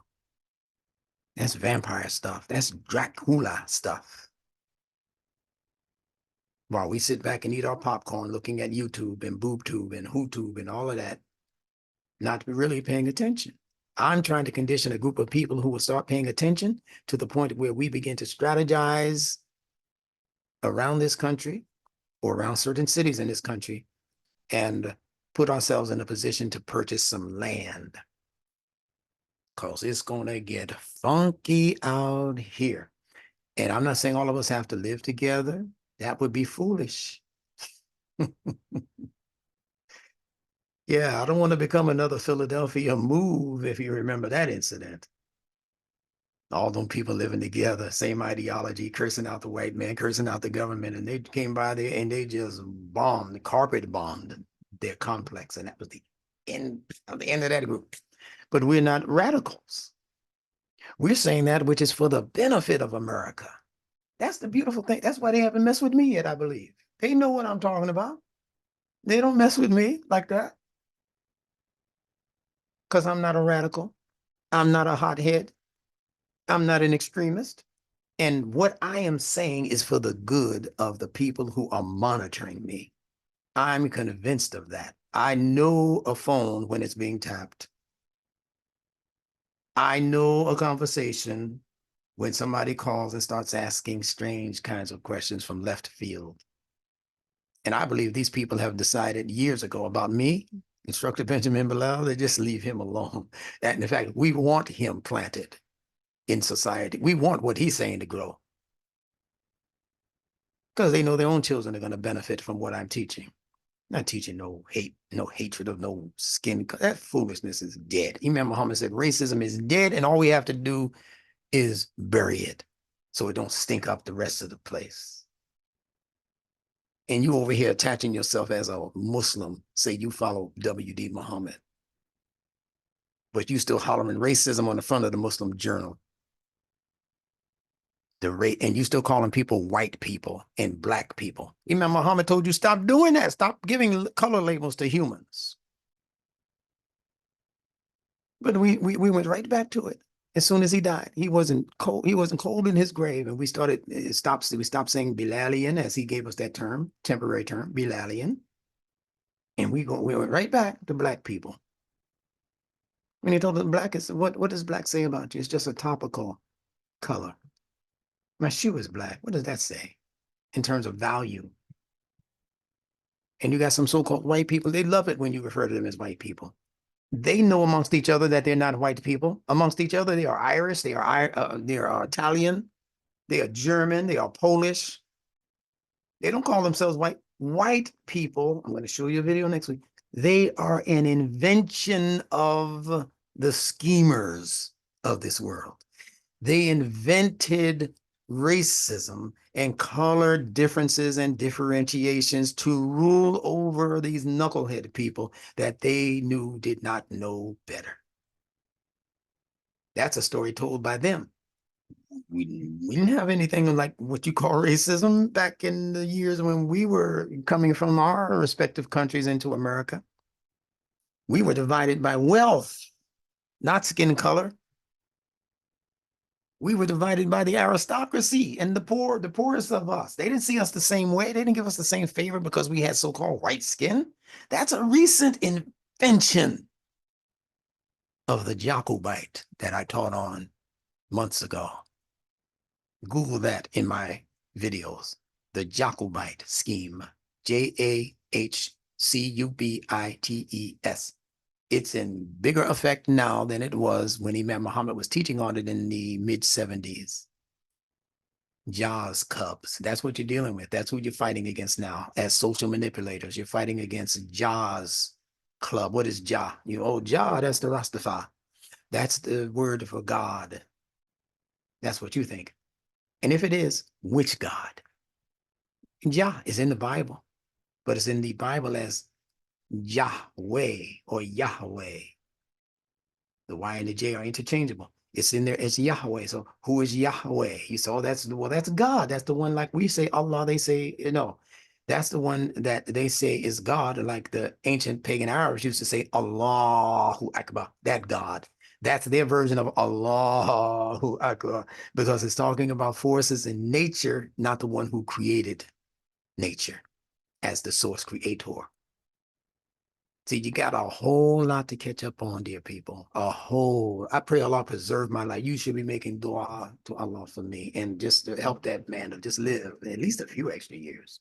[SPEAKER 2] That's vampire stuff. That's Dracula stuff. While we sit back and eat our popcorn, looking at YouTube and BoobTube and HooTube and all of that, not really paying attention. I'm trying to condition a group of people who will start paying attention to the point where we begin to strategize around this country or around certain cities in this country and put ourselves in a position to purchase some land. Because it's going to get funky out here. And I'm not saying all of us have to live together. That would be foolish. Yeah, I don't want to become another Philadelphia move, if you remember that incident. All them people living together, same ideology, cursing out the white man, cursing out the government, and they came by there and they just bombed, carpet bombed their complex, and that was the end of that group. But we're not radicals. We're saying that which is for the benefit of America. That's the beautiful thing. That's why they haven't messed with me yet, I believe. They know what I'm talking about. They don't mess with me like that. Because I'm not a radical. I'm not a hothead. I'm not an extremist. And what I am saying is for the good of the people who are monitoring me. I'm convinced of that. I know a phone when it's being tapped. I know a conversation when somebody calls and starts asking strange kinds of questions from left field. And I believe these people have decided years ago about me, Instructor Benjamin Bilal, they just leave him alone. And in fact, we want him planted in society. We want what he's saying to grow. Because they know their own children are going to benefit from what I'm teaching. Not teaching no hate, no hatred of no skin. That foolishness is dead. Imam Muhammad said racism is dead and all we have to do is bury it so it don't stink up the rest of the place. And you over here attaching yourself as a Muslim, say you follow W.D. Muhammad, but you still hollering racism on the front of the Muslim Journal. And you still calling people white people and black people. Imam Muhammad told you stop doing that. Stop giving color labels to humans. But we went right back to it. As soon as he died, he wasn't cold. He wasn't cold in his grave. And we stopped saying Bilalian, as he gave us that term, temporary term, Bilalian. And we went right back to black people. When he told them black is what does black say about you? It's just a topical color. My shoe is black. What does that say in terms of value? And you got some so-called white people, they love it when you refer to them as white people. They know amongst each other that they're not white people. Amongst each other, they are Irish, they are Italian, they are German, they are Polish. They don't call themselves white. White people, I'm going to show you a video next week, they are an invention of the schemers of this world. They invented racism and color differences and differentiations to rule over these knucklehead people that they knew did not know better. That's a story told by them. We didn't have anything like what you call racism back in the years when we were coming from our respective countries into America. We were divided by wealth, not skin color. We were divided by the aristocracy and the poor, the poorest of us. They didn't see us the same way. They didn't give us the same favor because we had so-called white skin. That's a recent invention of the Jacobite that I taught on months ago. Google that in my videos, the Jacobite scheme, Jacubbites. It's in bigger effect now than it was when Imam Muhammad was teaching on it in the mid-70s. Ja's cubs, that's what you're dealing with. That's who you're fighting against now as social manipulators. You're fighting against Ja's club. What is Ja? Jah, that's the Rastafari. That's the word for God. That's what you think. And if it is, which God? Jah is in the Bible, but it's in the Bible as Yahweh or Yahweh. The Y and the J are interchangeable. It's in there as Yahweh. So who is Yahweh? You saw that's God. That's the one, like we say Allah, they say, that's the one that they say is God, like the ancient pagan Arabs used to say Allahu Akbar, that God. That's their version of Allahu Akbar, because it's talking about forces in nature, not the one who created nature as the source creator. See, you got a whole lot to catch up on, dear people. I pray Allah preserve my life. You should be making dua to Allah for me and just to help that man to just live at least a few extra years.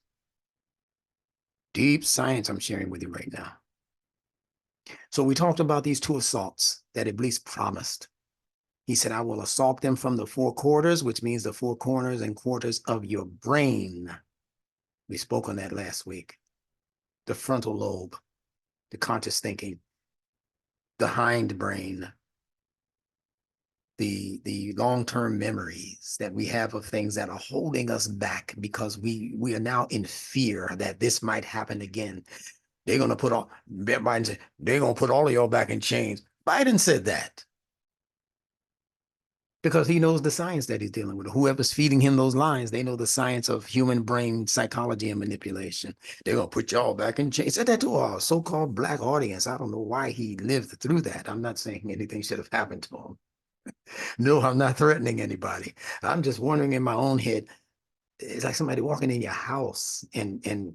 [SPEAKER 2] Deep science I'm sharing with you right now. So we talked about these two assaults that Iblis promised. He said, I will assault them from the four quarters, which means the four corners and quarters of your brain. We spoke on that last week. The frontal lobe, the conscious thinking, the hindbrain, the long-term memories that we have of things that are holding us back because we are now in fear that this might happen again. They're going to put all, Biden said, they're going to put all of y'all back in chains. Biden said that because he knows the science that he's dealing with. Whoever's feeding him those lines, they know the science of human brain psychology and manipulation. They're going to put y'all back in chains. He said that to a so-called black audience. I don't know why he lived through that. I'm not saying anything should have happened to him. No, I'm not threatening anybody. I'm just wondering in my own head, it's like somebody walking in your house and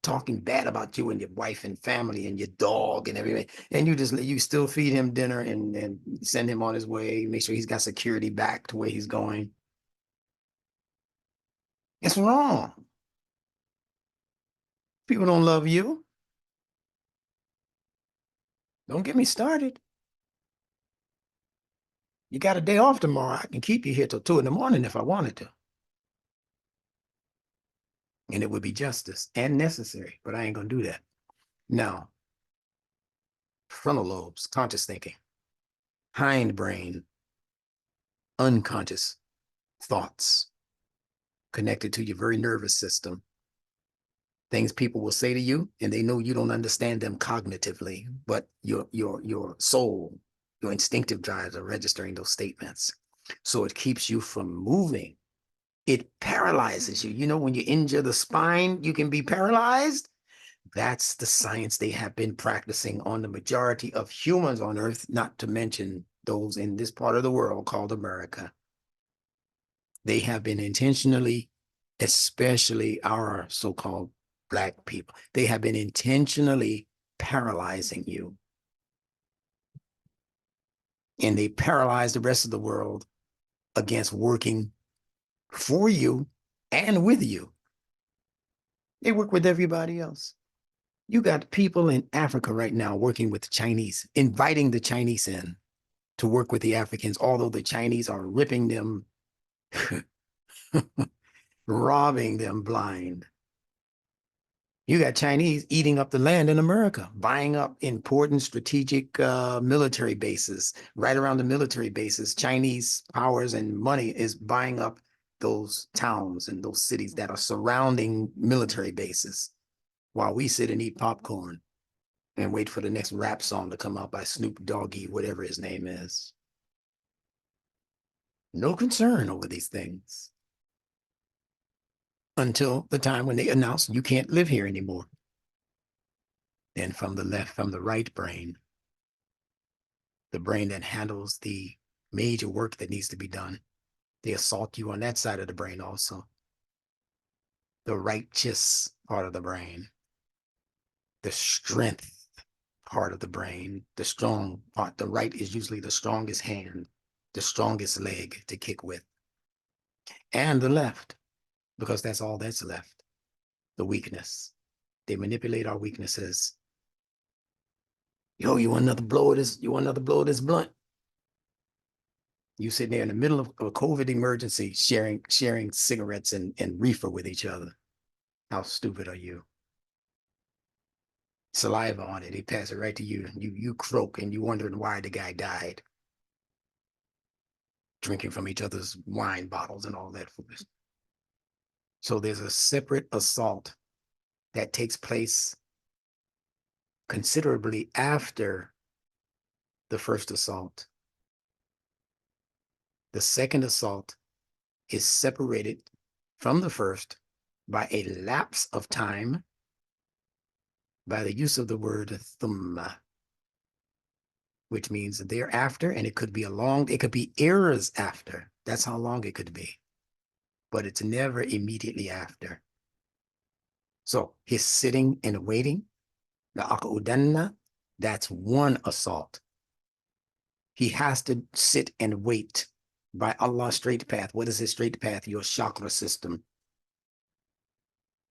[SPEAKER 2] talking bad about you and your wife and family and your dog and everything. And you still feed him dinner and send him on his way, make sure he's got security back to where he's going. It's wrong. People don't love you. Don't get me started. You got a day off tomorrow. I can keep you here till 2 in the morning if I wanted to. And it would be justice and necessary, but I ain't gonna do that. Now, frontal lobes, conscious thinking, hindbrain, unconscious thoughts connected to your very nervous system. Things people will say to you, and they know you don't understand them cognitively, but your soul, your instinctive drives are registering those statements. So it keeps you from moving. It paralyzes you. You know, when you injure the spine, you can be paralyzed. That's the science they have been practicing on the majority of humans on Earth, not to mention those in this part of the world called America, they have been intentionally, especially our so-called Black people, they have been intentionally paralyzing you. And they paralyze the rest of the world against working for you and with you. They work with everybody else. You got people in Africa right now working with the Chinese, inviting the Chinese in to work with the Africans, although the Chinese are ripping them, robbing them blind. You got Chinese eating up the land in America, buying up important strategic military bases. Right around the military bases, Chinese powers and money is buying up those towns and those cities that are surrounding military bases, while we sit and eat popcorn and wait for the next rap song to come out by Snoop Doggy, whatever his name is. No concern over these things until the time when they announce you can't live here anymore. Then from the right brain, the brain that handles the major work that needs to be done, they assault you on that side of the brain also. The righteous part of the brain, the strength part of the brain, the strong part. The right is usually the strongest hand, the strongest leg to kick with. And the left, because that's all that's left, the weakness. They manipulate our weaknesses. Yo, you want another blow of this? You want another blow of this blunt? You sitting there in the middle of a COVID emergency, sharing cigarettes and reefer with each other. How stupid are you? Saliva on it, they pass it right to you. You croak and you wondering why the guy died. Drinking from each other's wine bottles and all that foolishness. So there's a separate assault that takes place considerably after the first assault. The second assault is separated from the first by a lapse of time, by the use of the word thumma, which means thereafter, and it could be it could be eras after. That's how long it could be, but it's never immediately after. So his sitting and waiting, the aqudanna, that's one assault. He has to sit and wait by Allah's straight path. What is his straight path? Your chakra system,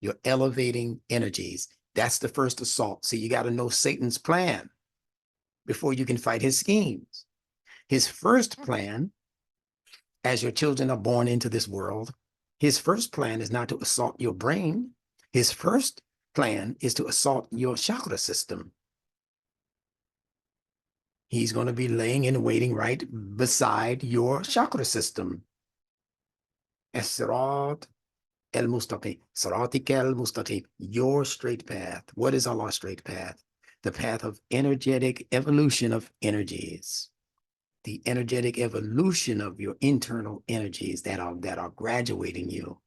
[SPEAKER 2] your elevating energies. That's the first assault. So you got to know Satan's plan before you can fight his schemes. His first plan, as your children are born into this world, his first plan is not to assault your brain. His first plan is to assault your chakra system. He's going to be laying and waiting right beside your chakra system. As-sirat al-mustaqim, siratik al-mustaqim, your straight path. What is Allah's straight path? The path of energetic evolution of energies. The energetic evolution of your internal energies that are graduating you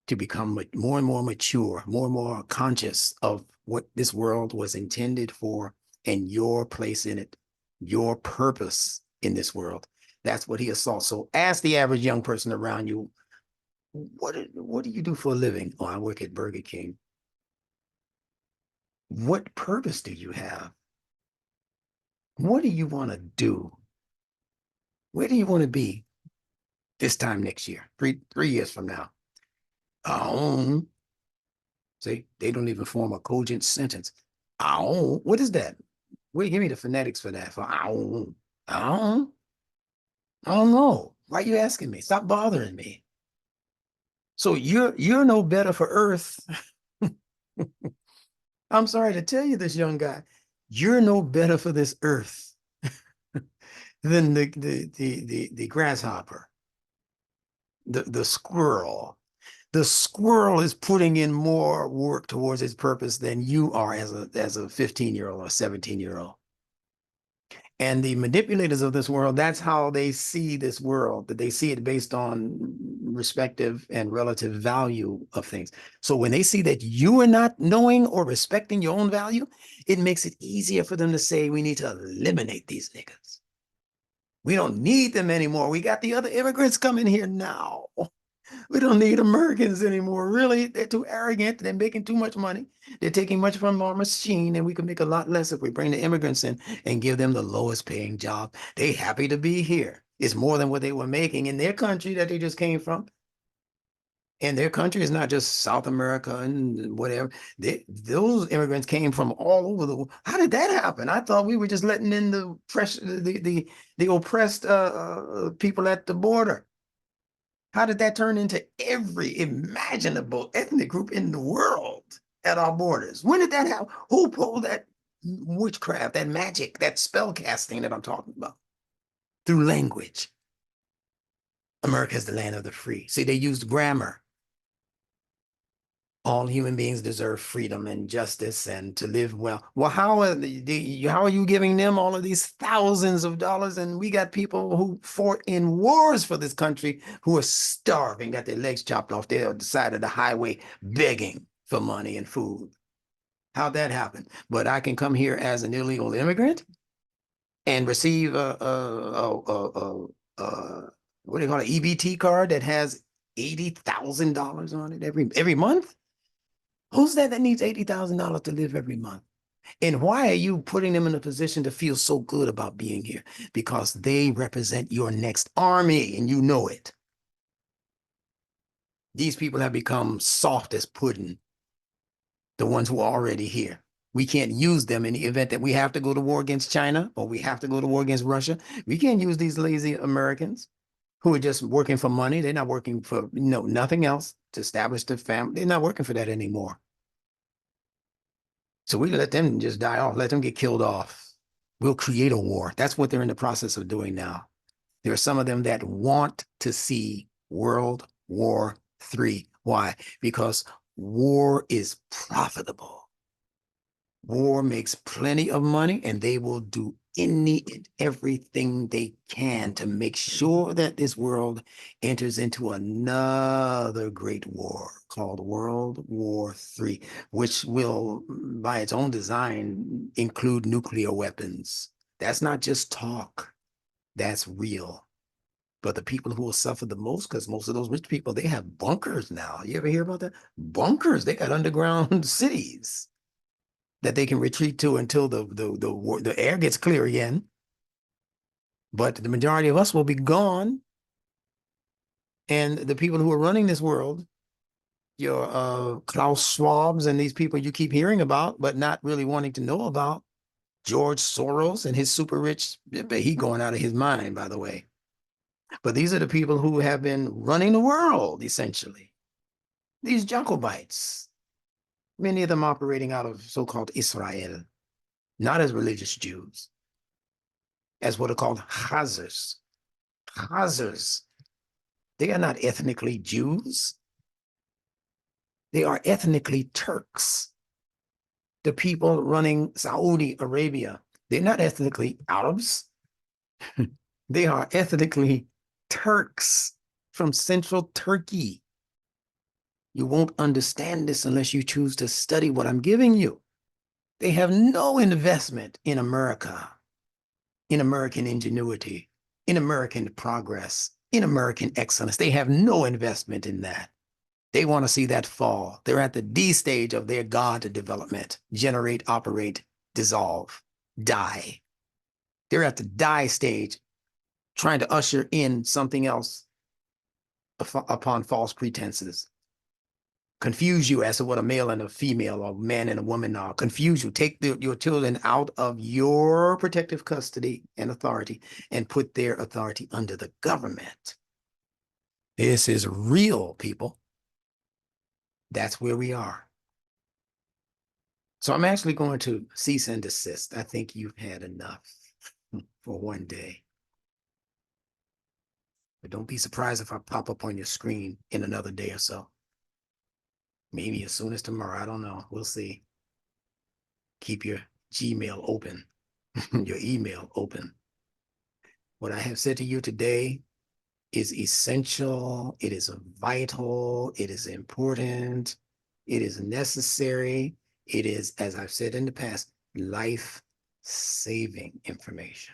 [SPEAKER 2] to become more and more mature, more and more conscious of what this world was intended for and your place in it, your purpose in this world. That's what he assaults. So ask the average young person around you, what do you do for a living? Oh, I work at Burger King. What purpose do you have? What do you want to do? Where do you want to be this time next year, three years from now? See, they don't even form a cogent sentence. What is that? Wait, give me the phonetics for that. I don't know. Why are you asking me? Stop bothering me. So you're no better for Earth. I'm sorry to tell you this, young guy. You're no better for this Earth than the grasshopper, the squirrel. The squirrel is putting in more work towards its purpose than you are as a 15-year-old or 17-year-old. And the manipulators of this world, that's how they see this world, that they see it based on respective and relative value of things. So when they see that you are not knowing or respecting your own value, it makes it easier for them to say, we need to eliminate these niggas. We don't need them anymore. We got the other immigrants coming here now. We don't need Americans anymore. Really, they're too arrogant. They're making too much money. They're taking much from our machine, and we can make a lot less if we bring the immigrants in and give them the lowest paying job. They happy to be here. It's more than what they were making in their country that they just came from. And their country is not just South America and whatever. Those immigrants came from all over the world. How did that happen? I thought we were just letting in the oppressed people at the border. How did that turn into every imaginable ethnic group in the world at our borders? When did that happen? Who pulled that witchcraft, that magic, that spell casting that I'm talking about? Through language. America is the land of the free. See, they used grammar. All human beings deserve freedom and justice and to live well. Well, how are you giving them all of these thousands of dollars? And we got people who fought in wars for this country who are starving, got their legs chopped off the side of the highway, begging for money and food. How'd that happen? But I can come here as an illegal immigrant and receive what do you call it, EBT card that has $80,000 on it every month? Who's that needs $80,000 to live every month? And why are you putting them in a position to feel so good about being here? Because they represent your next army, and you know it. These people have become soft as pudding, the ones who are already here. We can't use them in the event that we have to go to war against China or we have to go to war against Russia. We can't use these lazy Americans who are just working for money. They're not working for nothing else to establish their family. They're not working for that anymore. So we let them just die off, let them get killed off. We'll create a war. That's what they're in the process of doing now. There are some of them that want to see World War III. Why? Because war is profitable. War makes plenty of money, and they will do any and everything they can to make sure that this world enters into another great war called World War III, which will, by its own design, include nuclear weapons. That's not just talk. That's real. But the people who will suffer the most, because most of those rich people, they have bunkers now. You ever hear about that? Bunkers. They got underground cities that they can retreat to until the air gets clear again. But the majority of us will be gone. And the people who are running this world, your Klaus Schwabs and these people you keep hearing about, but not really wanting to know about, George Soros and his super rich, he going out of his mind, by the way. But these are the people who have been running the world, essentially. These Jacobites, many of them operating out of so-called Israel, not as religious Jews, as what are called Chazars. Chazars, they are not ethnically Jews. They are ethnically Turks. The people running Saudi Arabia, they're not ethnically Arabs. They are ethnically Turks from central Turkey. You won't understand this unless you choose to study what I'm giving you. They have no investment in America, in American ingenuity, in American progress, in American excellence. They have no investment in that. They want to see that fall. They're at the D stage of their God development: generate, operate, dissolve, die. They're at the die stage, trying to usher in something else upon false pretenses. Confuse you as to what a male and a female, or a man and a woman are. Confuse you. Take your children out of your protective custody and authority and put their authority under the government. This is real, people. That's where we are. So I'm actually going to cease and desist. I think you've had enough for one day. But don't be surprised if I pop up on your screen in another day or so. Maybe as soon as tomorrow. I don't know. We'll see. Keep your Gmail open, your email open. What I have said to you today is essential. It is vital. It is important. It is necessary. It is, as I've said in the past, life-saving information.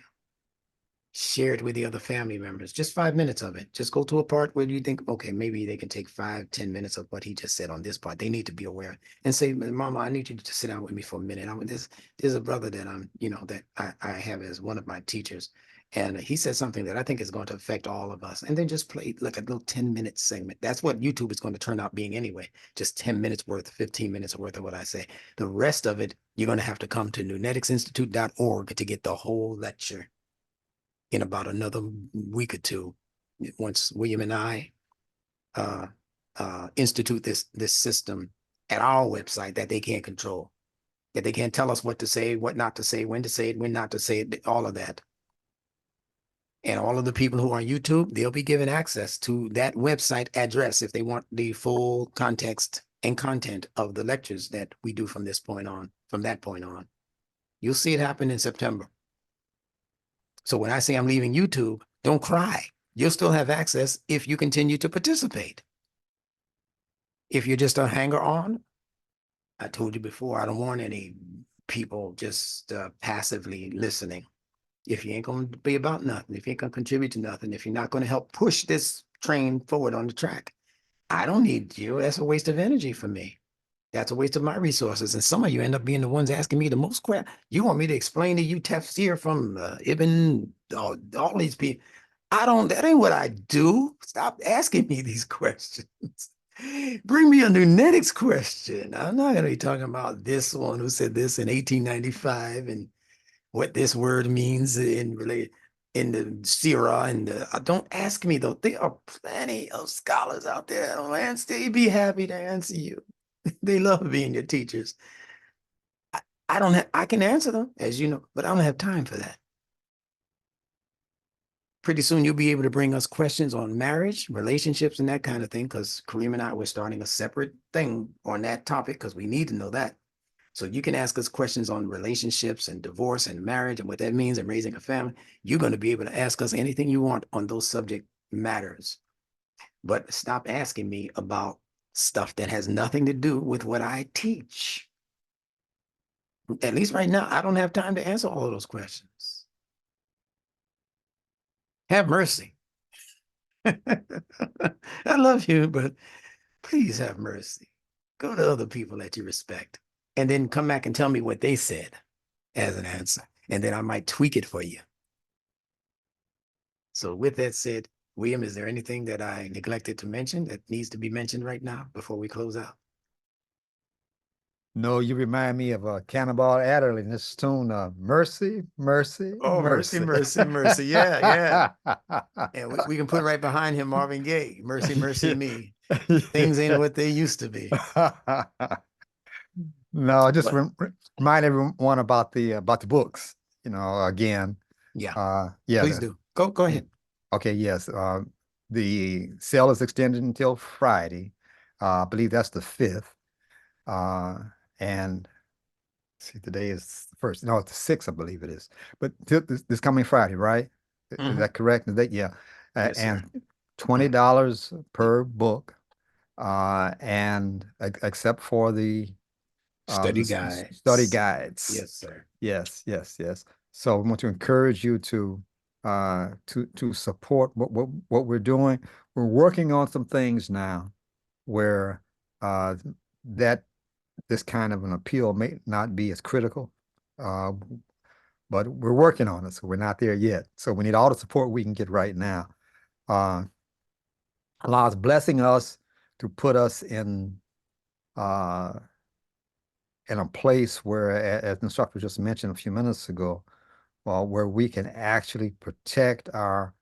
[SPEAKER 2] Share it with the other family members. Just 5 minutes of it. Just go to a part where you think, okay, maybe they can take 5-10 minutes of what he just said on this part. They need to be aware and say, Mama, I need you to sit down with me for a minute. There's a brother that that I have as one of my teachers. And he said something that I think is going to affect all of us. And then just play like a little 10-minute segment. That's what YouTube is going to turn out being anyway. Just 10 minutes worth, 15 minutes worth of what I say. The rest of it, you're going to have to come to newneticsinstitute.org to get the whole lecture in about another week or two, once William and I institute this system at our website that they can't control, that they can't tell us what to say, what not to say, when to say it, when not to say it, all of that. And all of the people who are on YouTube, they'll be given access to that website address if they want the full context and content of the lectures that we do from this point on, from that point on. You'll see it happen in September. So when I say I'm leaving YouTube, don't cry. You'll still have access if you continue to participate. If you're just a hanger on, I told you before, I don't want any people just passively listening. If you ain't going to be about nothing, if you ain't going to contribute to nothing, if you're not going to help push this train forward on the track, I don't need you. That's a waste of energy for me. That's a waste of my resources. And some of you end up being the ones asking me the most questions. You want me to explain to you tafsir from Ibn, all these people. That ain't what I do. Stop asking me these questions. Bring me a Nunetics question. I'm not going to be talking about this one who said this in 1895 and what this word means in the Sirah. And don't ask me though. There are plenty of scholars out there. They'd be happy to answer you. They love being your teachers. I can answer them, as you know, but I don't have time for that. Pretty soon you'll be able to bring us questions on marriage, relationships, and that kind of thing, because Kareem and I, we're starting a separate thing on that topic because we need to know that. So you can ask us questions on relationships and divorce and marriage and what that means and raising a family. You're going to be able to ask us anything you want on those subject matters. But stop asking me about stuff that has nothing to do with what I teach. At least right now, I don't have time to answer all of those questions. Have mercy. I love you, but please have mercy. Go to other people that you respect and then come back and tell me what they said as an answer. And then I might tweak it for you. So with that said, William, is there anything that I neglected to mention that needs to be mentioned right now before we close out?
[SPEAKER 1] No, you remind me of Cannonball Adderley in this tune, Mercy, Mercy,
[SPEAKER 2] Oh, mercy, mercy, mercy. Yeah, yeah. And we can put right behind him Marvin Gaye, Mercy, Mercy Me. Things ain't what they used to be.
[SPEAKER 1] No, just
[SPEAKER 2] But,
[SPEAKER 1] remind everyone about the books, again.
[SPEAKER 2] yeah,
[SPEAKER 1] Yeah.
[SPEAKER 2] please do. Go ahead.
[SPEAKER 1] Okay, yes. The sale is extended until Friday. I believe that's the 5th. And see, today is the 1st. No, it's the 6th, I believe it is. But this coming Friday, right? Is that correct? Yeah.
[SPEAKER 2] Yes,
[SPEAKER 1] and
[SPEAKER 2] sir.
[SPEAKER 1] $20 per book. And except for the
[SPEAKER 2] Study
[SPEAKER 1] guides.
[SPEAKER 2] guides.
[SPEAKER 1] Study guides.
[SPEAKER 2] Yes, sir.
[SPEAKER 1] Yes, yes, yes. So I want to encourage you to support what we're doing. We're working on some things now where that this kind of an appeal may not be as critical, but we're working on it, so we're not there yet. So we need all the support we can get right now. Allah's blessing us to put us in a place where, as the instructor just mentioned a few minutes ago, where we can actually protect our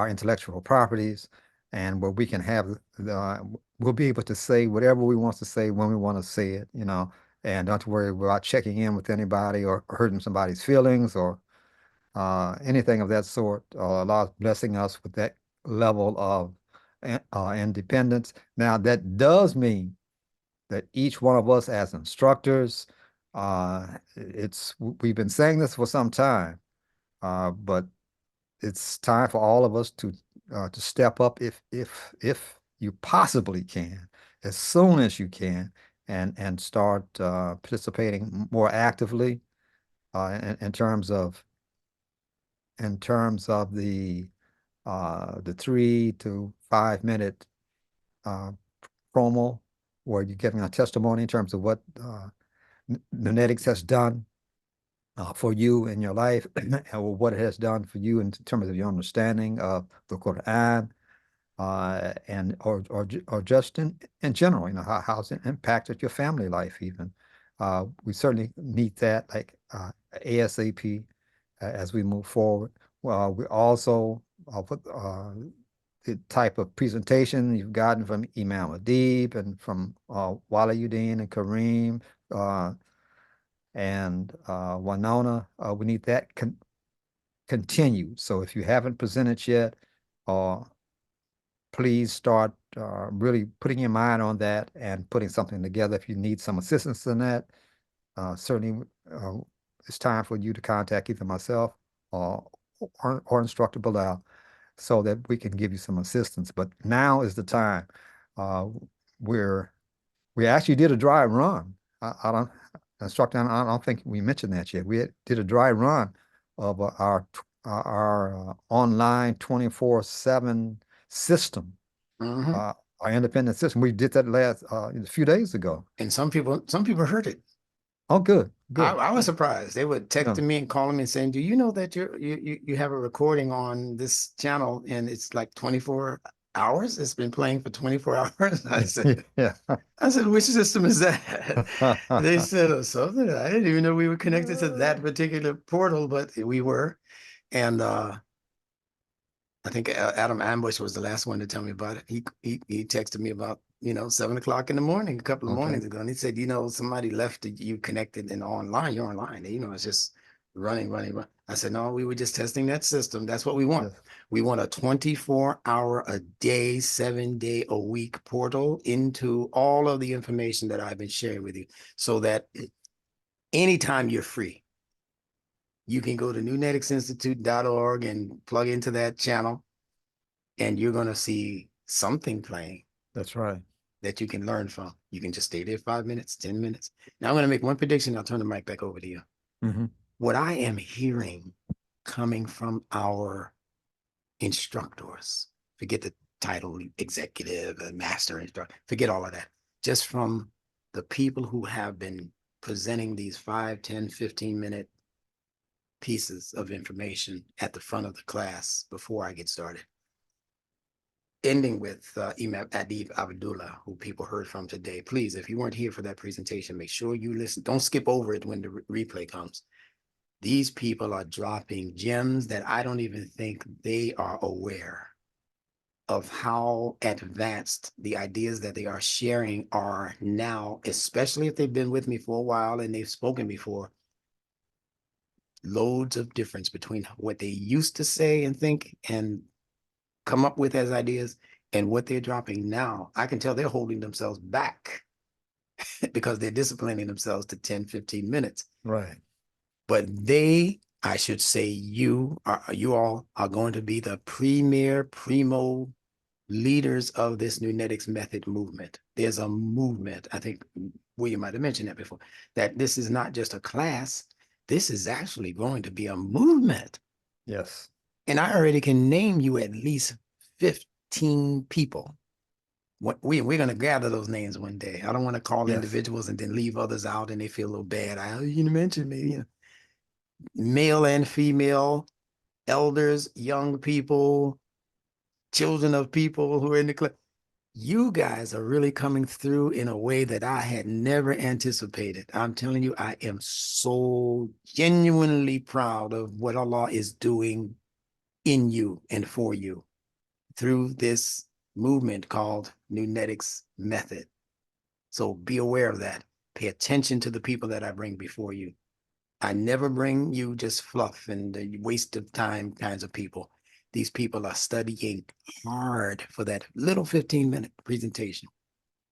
[SPEAKER 1] intellectual properties, and where we can have we'll be able to say whatever we want to say when we want to say it, and don't worry about checking in with anybody or hurting somebody's feelings or anything of that sort. Allah's blessing us with that level of independence. Now, that does mean that each one of us as instructors, we've been saying this for some time, but it's time for all of us to step up if you possibly can, as soon as you can, and start participating more actively in terms of in terms of the 3 to 5 minute uh, promo where you're giving a testimony in terms of what Nunetics has done for you in your life, or what it has done for you in terms of your understanding of the Quran, and or just in general, how's it impacted your family life even. We certainly need that like ASAP as we move forward. Well, we also put the type of presentation you've gotten from Imam Adib and from Wala Udin and Kareem and Winona. We need that continued. So if you haven't presented yet, please start really putting your mind on that and putting something together. If you need some assistance in that, certainly it's time for you to contact either myself or Instructor Bilal so that we can give you some assistance. But now is the time. Uh, we actually did a dry run. I don't, Instructor, I don't think we mentioned that yet. Did a dry run of our online 24/7 system,
[SPEAKER 2] Mhm.
[SPEAKER 1] our independent system. We did that last a few days ago.
[SPEAKER 2] And some people heard it.
[SPEAKER 1] Oh, good,
[SPEAKER 2] I,
[SPEAKER 1] good.
[SPEAKER 2] I was surprised. They would
[SPEAKER 1] Yeah.
[SPEAKER 2] texting me and calling me and saying, "Do you know that you have a recording on this channel and it's like 24 hours? It's been playing for 24 hours."
[SPEAKER 1] Yeah.
[SPEAKER 2] I said, "Which system is that?" They said, "Oh, something." I didn't even know we were connected to that particular portal, but we were. And I think Adam Ambush was the last one to tell me about it. He texted me about 7 o'clock in the morning a couple of
[SPEAKER 1] Okay.
[SPEAKER 2] mornings ago, and he said, somebody left you connected and online. You're online. It's just running. I said, no, we were just testing that system. That's what we want.
[SPEAKER 1] Yes.
[SPEAKER 2] We want a 24-hour a day, 7-day a week portal into all of the information that I've been sharing with you, so that anytime you're free, you can go to newneticsinstitute.org and plug into that channel, and you're going to see something playing
[SPEAKER 1] That's right.
[SPEAKER 2] that you can learn from. You can just stay there 5 minutes, 10 minutes. Now I'm going to make one prediction. I'll turn the mic back over to you.
[SPEAKER 1] Mm-hmm.
[SPEAKER 2] What I am hearing coming from our instructors, forget the title executive, master instructor, forget all of that. Just from the people who have been presenting these 5, 10, 15-minute pieces of information at the front of the class before I get started. Ending with Imam Adib Abdullah, who people heard from today. Please, if you weren't here for that presentation, make sure you listen. Don't skip over it when the replay comes. These people are dropping gems that I don't even think they are aware of how advanced the ideas that they are sharing are now, especially if they've been with me for a while and they've spoken before. Loads of difference between what they used to say and think and come up with as ideas and what they're dropping now. I can tell they're holding themselves back because they're disciplining themselves to 10, 15 minutes.
[SPEAKER 1] Right.
[SPEAKER 2] But I should say you all are going to be the primo leaders of this Nunetics method movement. There's a movement. I think William might have mentioned that before, that this is not just a class. This is actually going to be a movement.
[SPEAKER 1] Yes.
[SPEAKER 2] And I already can name you at least 15 people. We're going to gather those names one day. I don't want to call individuals and then leave others out and they feel a little bad. You mentioned me. Male and female, elders, young people, children of people who are in the class. You guys are really coming through in a way that I had never anticipated. I'm telling you, I am so genuinely proud of what Allah is doing in you and for you through this movement called Nunetics Method. So be aware of that. Pay attention to the people that I bring before you. I never bring you just fluff and the waste of time kinds of people. These people are studying hard for that little 15-minute presentation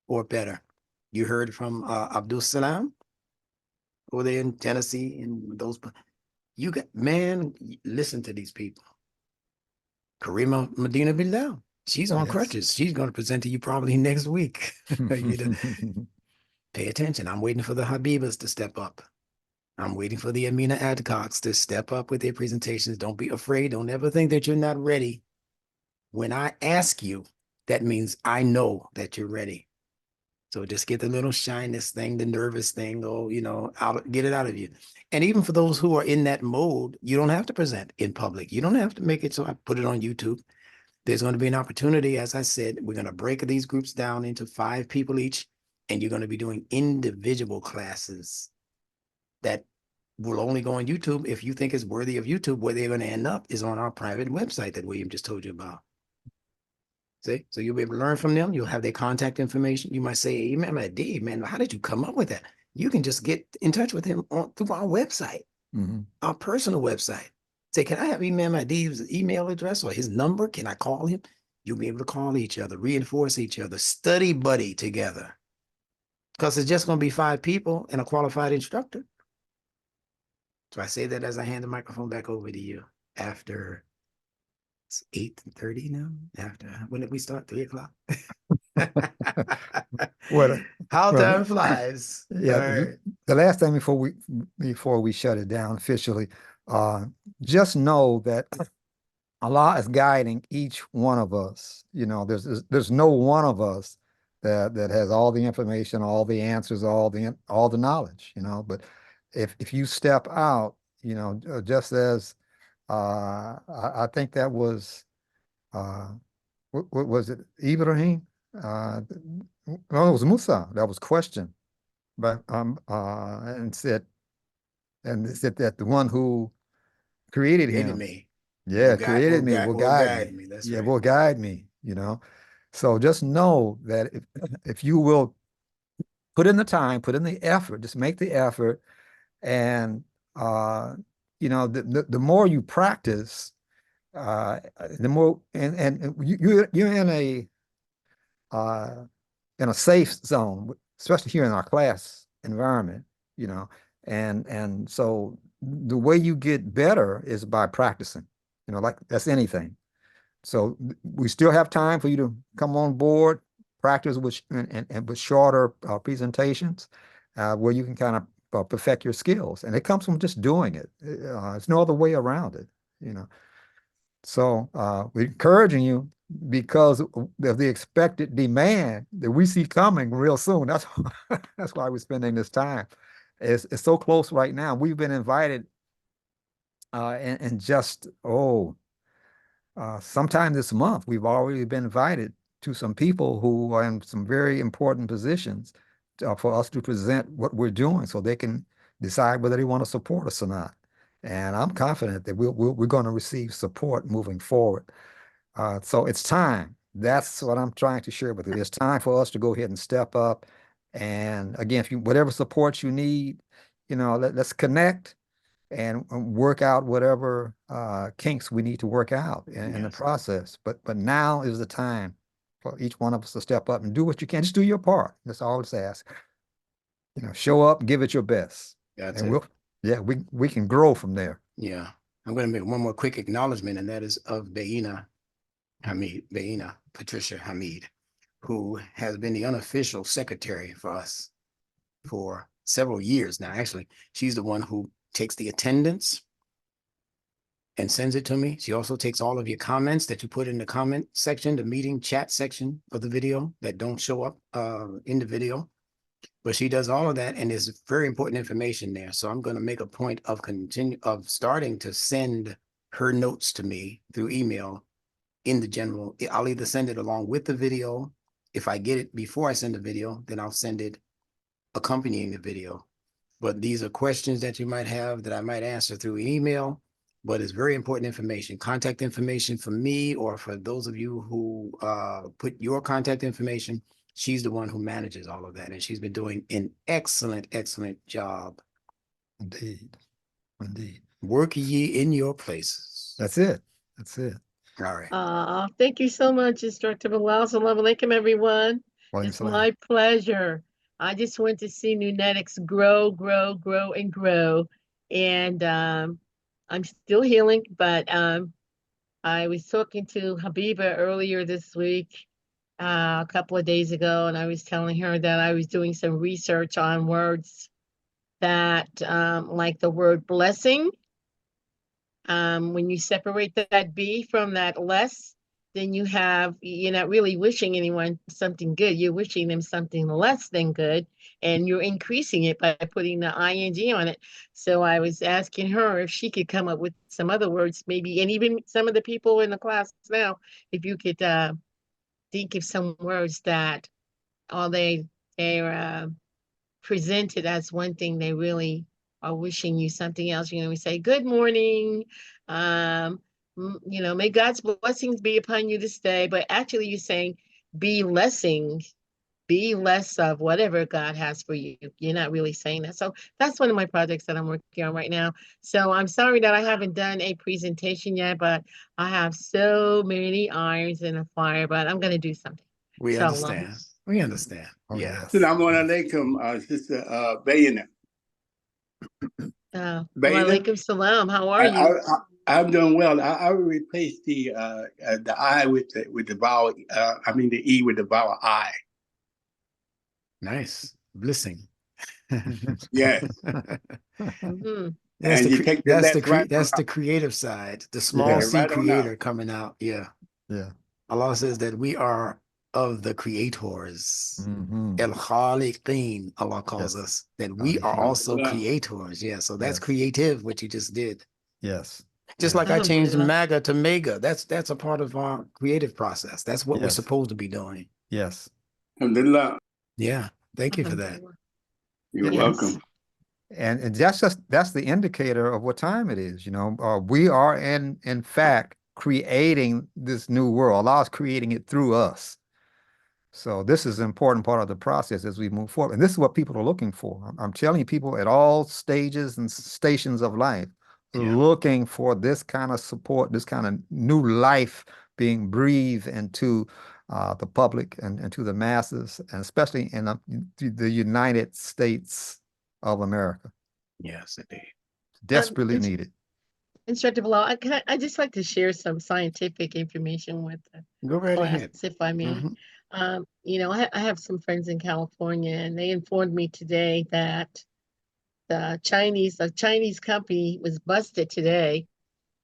[SPEAKER 2] or better. You heard from Abdul Salam over there in Tennessee and those. Listen to these people. Karima Medina Bilal, she's on crutches. She's going to present to you probably next week. Pay attention. I'm waiting for the Habibas to step up. I'm waiting for the Amina Adcox to step up with their presentations. Don't be afraid. Don't ever think that you're not ready. When I ask you, that means I know that you're ready. So just get the little shyness thing, the nervous thing, get it out of you. And even for those who are in that mode, you don't have to present in public. You don't have to make it so I put it on YouTube. There's going to be an opportunity. As I said, we're going to break these groups down into 5 people each, and you're going to be doing individual classes that will only go on YouTube. If you think it's worthy of YouTube, where they're going to end up is on our private website that William just told you about. See, so you'll be able to learn from them. You'll have their contact information. You might say, hey, man, Dave, man, how did you come up with that? You can just get in touch with him through our website, our personal website. Say, can I have Imam Adib's email address or his number? Can I call him? You'll be able to call each other, reinforce each other, study buddy together. Because it's just going to be 5 people and a qualified instructor. So I say that as I hand the microphone back over to you after it's 8:30 now. After when did we start? 3 o'clock.
[SPEAKER 1] What?
[SPEAKER 2] How
[SPEAKER 1] Well,
[SPEAKER 2] time flies.
[SPEAKER 1] Yeah,
[SPEAKER 2] All right.
[SPEAKER 1] the last thing before we shut it down officially, just know that Allah is guiding each one of us. You know, there's no one of us that has all the information, all the answers, all the knowledge. You know, but if you step out, you know, just as I think that was what was it, Ibrahim? No, it was Musa that was questioned, but and said that the one who created
[SPEAKER 2] Created
[SPEAKER 1] him,
[SPEAKER 2] me.
[SPEAKER 1] yeah, created me, will guide me.
[SPEAKER 2] That's
[SPEAKER 1] Yeah,
[SPEAKER 2] right.
[SPEAKER 1] will guide me, you know. So just know that if you will put in the time, put in the effort, just make the effort, and you know, the more you practice, the more and you're uh, in a safe zone, especially here in our class environment, you know. And so the way you get better is by practicing, you know, like that's anything. So we still have time for you to come on board, practice with and with shorter presentations, where you can kind of perfect your skills, and it comes from just doing it. There's no other way around it, you know. So we're encouraging you because of the expected demand that we see coming real soon. That's that's why we're spending this time. It's so close right now. We've been invited and just sometime this month we've already been invited to some people who are in some very important positions for us to present what we're doing, so they can decide whether they want to support us or not. And I'm confident that we're going to receive support moving forward. So it's time. That's what I'm trying to share with you. It's time for us to go ahead and step up. And again, if you whatever support you need, you know, let's connect and work out whatever kinks we need to work out in the process. But now is the time for each one of us to step up and do what you can. Just do your part. That's all it's asked. You know, show up, give it your best.
[SPEAKER 2] That's
[SPEAKER 1] And
[SPEAKER 2] it.
[SPEAKER 1] we can grow from there.
[SPEAKER 2] Yeah. I'm going to make one more quick acknowledgement, and that is of Baina Patricia Hamid, who has been the unofficial secretary for us for several years now. Actually, she's the one who takes the attendance and sends it to me. She also takes all of your comments that you put in the comment section, the meeting chat section of the video that don't show up in the video. But she does all of that, and there's very important information there. So I'm going to make a point of starting to send her notes to me through email in the general. I'll either send it along with the video. If I get it before I send the video, then I'll send it accompanying the video. But these are questions that you might have that I might answer through an email, but it's very important information. Contact information for me, or for those of you who put your contact information. She's the one who manages all of that, and she's been doing an excellent job.
[SPEAKER 1] Indeed. Indeed.
[SPEAKER 2] Work ye in your places.
[SPEAKER 1] That's it. That's it.
[SPEAKER 2] All right.
[SPEAKER 3] Thank you so much, Instructor Bilal. Salaam Alaykum, everyone. It's my pleasure. I just want to see Nunetics grow, and grow. And I'm still healing, but I was talking to Habiba earlier this week, a couple of days ago, and I was telling her that I was doing some research on words that like the word blessing, when you separate that B from that less, then you're not really wishing anyone something good. You're wishing them something less than good, and you're increasing it by putting the ing on it. So I was asking her if she could come up with some other words, maybe, and even some of the people in the class now, if you could think of some words that all they're presented as one thing, they really are wishing you something else. We say good morning, may God's blessings be upon you this day, but actually you're saying be be less of whatever God has for you. You're not really saying that. So that's one of my projects that I'm working on right now. So I'm sorry that I haven't done a presentation yet, but I have so many irons in the fire, but I'm going to do something.
[SPEAKER 2] We understand. We understand.
[SPEAKER 1] Oh,
[SPEAKER 2] Yeah.
[SPEAKER 1] yes.
[SPEAKER 5] Salaam Alaykum, Sister Bayana.
[SPEAKER 3] Alaikum salam. How are you?
[SPEAKER 5] I'm doing well. I will replace the I with the vowel. I mean the E with the vowel I.
[SPEAKER 2] Nice. Blessing.
[SPEAKER 5] Yes.
[SPEAKER 3] Mhm.
[SPEAKER 2] That's
[SPEAKER 5] And
[SPEAKER 2] the
[SPEAKER 5] you take the left right.
[SPEAKER 2] that's the creative side, the small
[SPEAKER 5] Yeah,
[SPEAKER 2] C
[SPEAKER 5] right on
[SPEAKER 2] creator
[SPEAKER 5] out.
[SPEAKER 2] coming out. Yeah.
[SPEAKER 1] Yeah.
[SPEAKER 2] Allah says that we are of the creators.
[SPEAKER 1] Mhm.
[SPEAKER 2] El Khaliqeen, Allah calls
[SPEAKER 1] Yes.
[SPEAKER 2] us, that we are also
[SPEAKER 5] Alhamdulillah.
[SPEAKER 2] creators. Yeah. So that's
[SPEAKER 1] Yes.
[SPEAKER 2] creative, what you just did.
[SPEAKER 1] Yes.
[SPEAKER 2] Just
[SPEAKER 1] Yes.
[SPEAKER 2] like I changed
[SPEAKER 3] Alhamdulillah.
[SPEAKER 2] MAGA to MEGA. That's a part of our creative process. That's what we're
[SPEAKER 1] Yes.
[SPEAKER 2] supposed to be doing.
[SPEAKER 1] Yes.
[SPEAKER 5] Alhamdulillah.
[SPEAKER 2] Yeah. Thank you for that.
[SPEAKER 3] Alhamdulillah.
[SPEAKER 5] You're
[SPEAKER 3] Yes.
[SPEAKER 5] welcome.
[SPEAKER 1] And that's the indicator of what time it is. We are in fact creating this new world. Allah is creating it through us. So this is an important part of the process as we move forward. And this is what people are looking for. I'm telling you, people at all stages and stations of life looking for this kind of support, this kind of new life being breathed into the public and to the masses, and especially in the United States of America.
[SPEAKER 2] Yes, indeed.
[SPEAKER 1] Desperately needed.
[SPEAKER 3] Instructor Bilal, I just like to share some scientific information with the
[SPEAKER 2] Go right
[SPEAKER 3] class,
[SPEAKER 2] ahead.
[SPEAKER 3] if I may.
[SPEAKER 2] Mhm.
[SPEAKER 3] I have some friends in California, and they informed me today that a Chinese company was busted today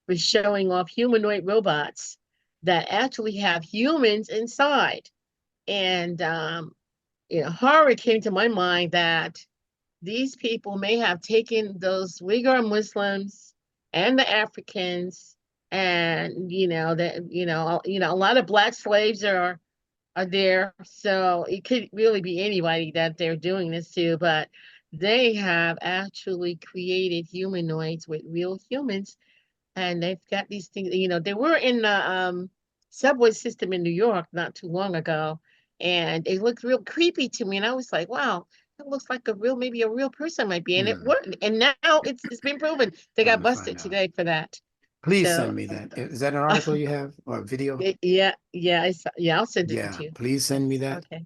[SPEAKER 3] for showing off humanoid robots that actually have humans inside. And horror came to my mind that these people may have taken those Uyghur Muslims and the Africans, and a lot of black slaves are there. So it could really be anybody that they're doing this to, but they have actually created humanoids with real humans, and they've got these things. They were in the subway system in New York not too long ago, and it looked real creepy to me, and I was like, wow. It looks like maybe a real person might be, and it worked. And now it's been proven. They got busted today for that.
[SPEAKER 2] Please
[SPEAKER 3] So,
[SPEAKER 2] send me that. Is that an article you have or a video?
[SPEAKER 3] yeah, I'll send it to you.
[SPEAKER 2] Please send me that.
[SPEAKER 3] Okay.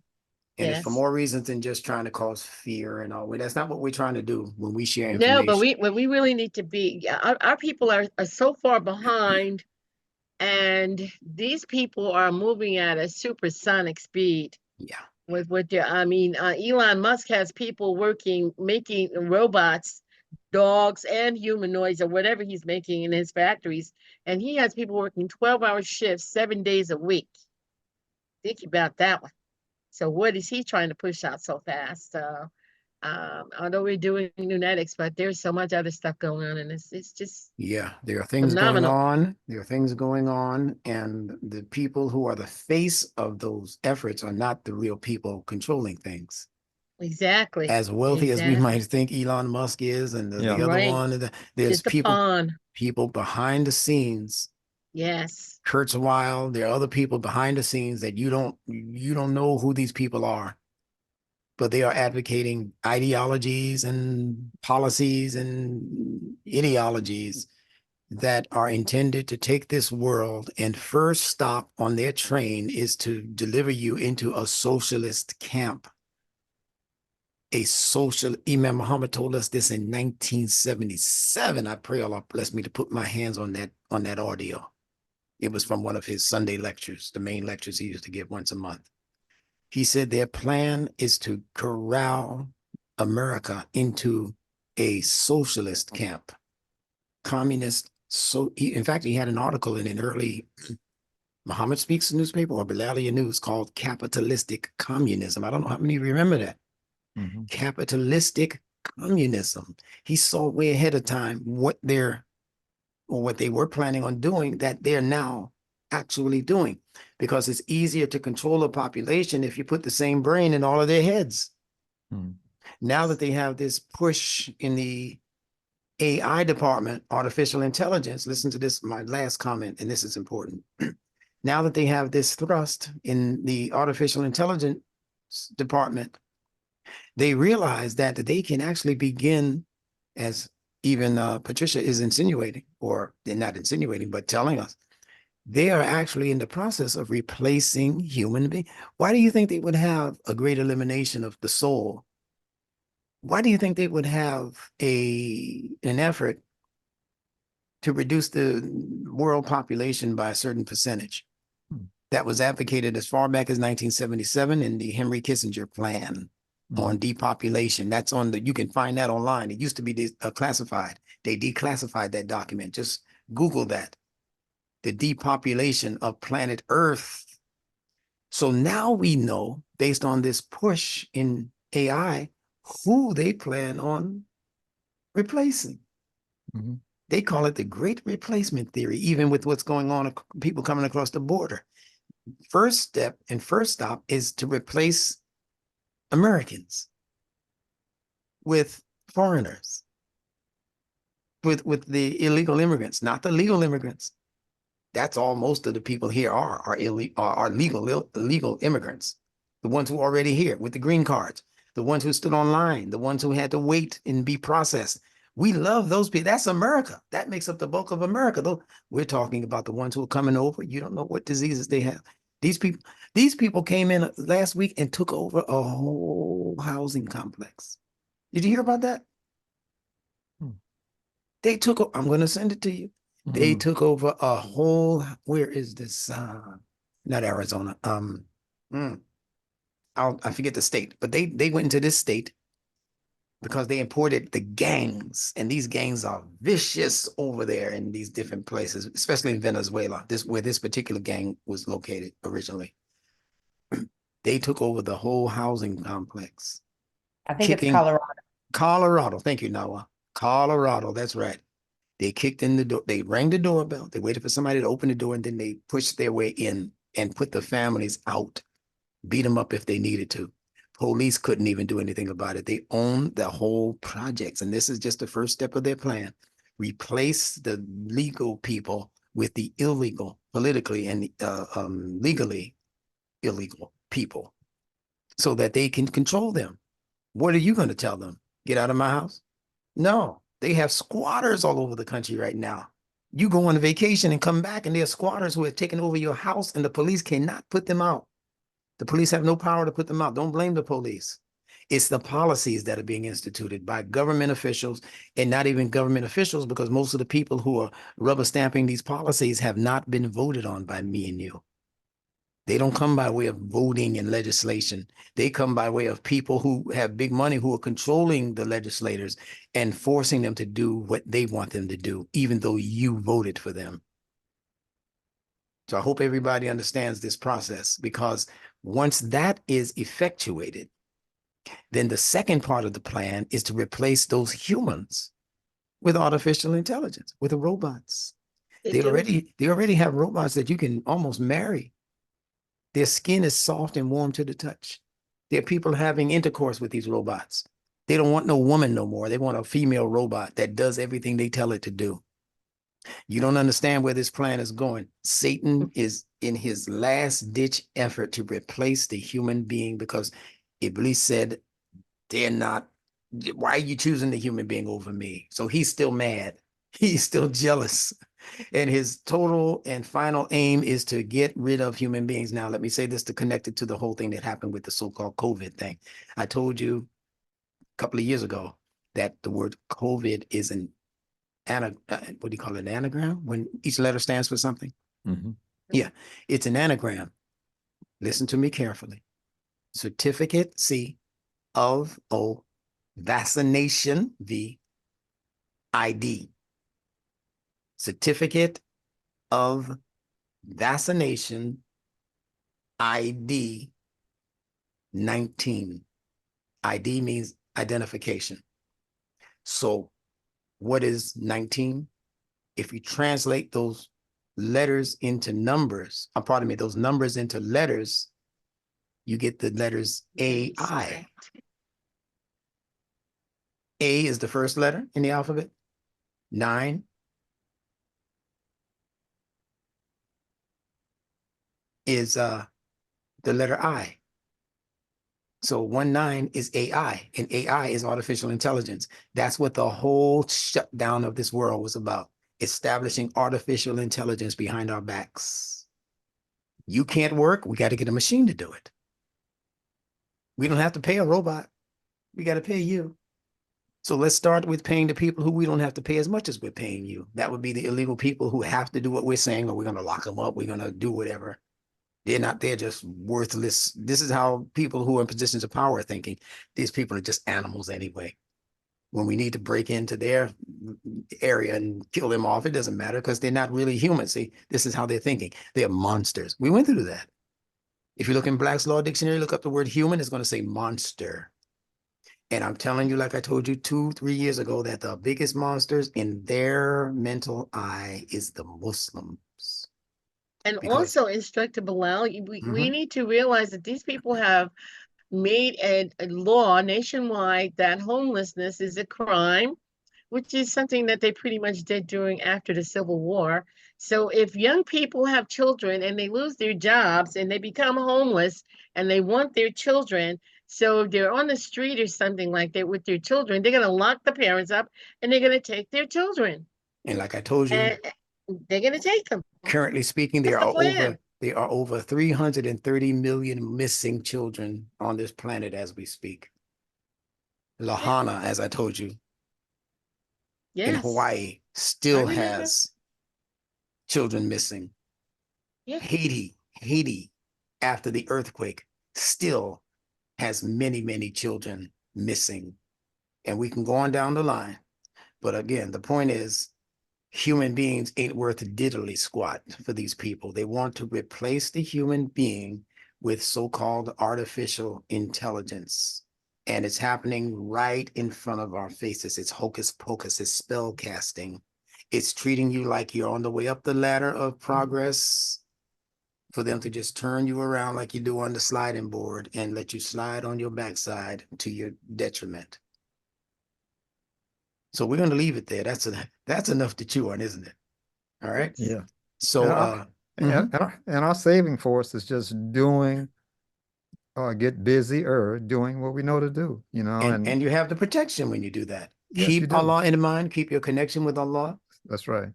[SPEAKER 2] And it's for
[SPEAKER 3] Yes.
[SPEAKER 2] more reasons than just trying to cause fear and all. That's not what we're trying to do when we share
[SPEAKER 3] No,
[SPEAKER 2] information.
[SPEAKER 3] but we really need to be. Our people are so far behind, and these people are moving at a supersonic speed.
[SPEAKER 2] Yeah.
[SPEAKER 3] Elon Musk has people making robots, dogs and humanoids, or whatever he's making in his factories, and he has people working 12-hour shifts 7 days a week. Think about that one. So what is he trying to push out so fast? Although we're doing Nunetics, but there's so much other stuff going on, and it's just
[SPEAKER 2] there are things
[SPEAKER 3] phenomenal.
[SPEAKER 2] going on. There are things going on, and the people who are the face of those efforts are not the real people controlling things.
[SPEAKER 3] Exactly.
[SPEAKER 2] As wealthy as we might think Elon Musk is, and the other one, there's people behind the scenes.
[SPEAKER 3] Yes.
[SPEAKER 2] Kurzweil, there are other people behind the scenes that you don't know who these people are, but they are advocating ideologies and policies and ideologies that are intended to take this world, and first stop on their train is to deliver you into a socialist camp. Imam Muhammad told us this in 1977. I pray Allah bless me to put my hands on that audio. It was from one of his Sunday lectures, the main lectures he used to give once a month. He said their plan is to corral America into a socialist camp, communist. So in fact, he had an article in an early Muhammad Speaks newspaper or Bilal News called Capitalistic Communism. I don't know how many remember that.
[SPEAKER 1] Mm-hmm.
[SPEAKER 2] Capitalistic communism. He saw way ahead of time what they were planning on doing that they're now actually doing, because it's easier to control a population if you put the same brain in all of their heads.
[SPEAKER 1] Mm-hmm.
[SPEAKER 2] Now that they have this push in the AI department, artificial intelligence, listen to this, my last comment, and this is important. Now that they have this thrust in the artificial intelligence department, they realize that they can actually begin, as even Patricia is insinuating, or they're not insinuating, but telling us, they are actually in the process of replacing human beings. Why do you think they would have a great elimination of the soul? Why do you think they would have an effort to reduce the world population by a certain percentage? That was advocated as far back as 1977 in the Henry Kissinger plan on depopulation. That's on you can find that online. It used to be classified. They declassified that document. Just Google that. The depopulation of planet Earth. So now we know, based on this push in AI, who they plan on replacing.
[SPEAKER 1] Mm-hmm.
[SPEAKER 2] They call it the Great Replacement Theory, even with what's going on, people coming across the border. First step and first stop is to replace Americans with foreigners, with the illegal immigrants, not the legal immigrants. That's all most of the people here are legal immigrants, the ones who are already here with the green cards, the ones who stood online, the ones who had to wait and be processed. We love those people. That's America. That makes up the bulk of America. Though we're talking about the ones who are coming over. You don't know what diseases they have. These people came in last week and took over a whole housing complex. Did you hear about that? They took, I'm going to send it to you. They took over a whole, where is this? Not Arizona. I forget the state, but they went into this state because they imported the gangs, and these gangs are vicious over there in these different places, especially in Venezuela, where this particular gang was located originally. They took over the whole housing complex.
[SPEAKER 6] I think it's Colorado.
[SPEAKER 2] Colorado. Thank you, Nawa. Colorado. That's right. They kicked in the door. They rang the doorbell. They waited for somebody to open the door, and then they pushed their way in and put the families out, beat them up if they needed to. Police couldn't even do anything about it. They owned the whole projects. And this is just the first step of their plan. Replace the legal people with the illegal, politically and legally illegal people so that they can control them. What are you going to tell them? Get out of my house? No, they have squatters all over the country right now. You go on vacation and come back and there are squatters who have taken over your house and the police cannot put them out. The police have no power to put them out. Don't blame the police. It's the policies that are being instituted by government officials, and not even government officials, because most of the people who are rubber stamping these policies have not been voted on by me and you. They don't come by way of voting and legislation. They come by way of people who have big money who are controlling the legislators and forcing them to do what they want them to do, even though you voted for them. So I hope everybody understands this process, because once that is effectuated, then the second part of the plan is to replace those humans with artificial intelligence, with the robots. They already have robots that you can almost marry. Their skin is soft and warm to the touch. There are people having intercourse with these robots. They don't want no woman no more. They want a female robot that does everything they tell it to do. You don't understand where this plan is going. Satan is in his last ditch effort to replace the human being, because Iblis said, they're not, why are you choosing the human being over me? So he's still mad. He's still jealous. And his total and final aim is to get rid of human beings. Now, let me say this to connect it to the whole thing that happened with the so-called COVID thing. I told you a couple of years ago that the word COVID is what do you call it, an anagram? When each letter stands for something? Yeah, it's an anagram. Listen to me carefully. Certificate, C, of O, vaccination, V, ID, certificate of vaccination, ID 19. ID means identification. So what is 19? If you translate those letters into numbers, pardon me, those numbers into letters, you get the letters AI. A is the first letter in the alphabet. 9 is the letter I. So 19 is AI, and AI is artificial intelligence. That's what the whole shutdown of this world was about, establishing artificial intelligence behind our backs. You can't work, we got to get a machine to do it. We don't have to pay a robot. We got to pay you. So let's start with paying the people who we don't have to pay as much as we're paying you. That would be the illegal people who have to do what we're saying, or we're going to lock them up. We're going to do whatever. They're just worthless. This is how people who are in positions of power are thinking. These people are just animals anyway. When we need to break into their area and kill them off, it doesn't matter because they're not really human. See, this is how they're thinking. They're monsters. We went through that. If you look in Black's Law Dictionary, look up the word human, it's going to say monster. And I'm telling you, like I told you 2-3 years ago, that the biggest monsters in their mental eye is the Muslims.
[SPEAKER 3] And also, Instructor Bilal, we need to realize that these people have made a law nationwide that homelessness is a crime, which is something that they pretty much did during after the Civil War. So if young people have children and they lose their jobs and they become homeless and they want their children, so if they're on the street or something like that with their children, they're going to lock the parents up and they're going to take their children.
[SPEAKER 2] And like I told you,
[SPEAKER 3] and they're going to take them.
[SPEAKER 2] Currently speaking, there are over 330 million missing children on this planet as we speak. Lahana, as I told you, in Hawaii, still has children missing. Haiti, after the earthquake, still has many, many children missing. And we can go on down the line. But again, the point is, human beings ain't worth diddly squat for these people. They want to replace the human being with so-called artificial intelligence. And it's happening right in front of our faces. It's hocus pocus, it's spell casting. It's treating you like you're on the way up the ladder of progress for them to just turn you around like you do on the sliding board and let you slide on your backside to your detriment. So we're going to leave it there. That's enough to chew on, isn't it? All right.
[SPEAKER 1] Yeah.
[SPEAKER 2] So,
[SPEAKER 1] and our saving force is just doing, get busier doing what we know to do, you know.
[SPEAKER 2] And you have the protection when you do that.
[SPEAKER 1] Yes,
[SPEAKER 2] keep Allah in mind. Keep your connection with Allah.
[SPEAKER 1] That's right.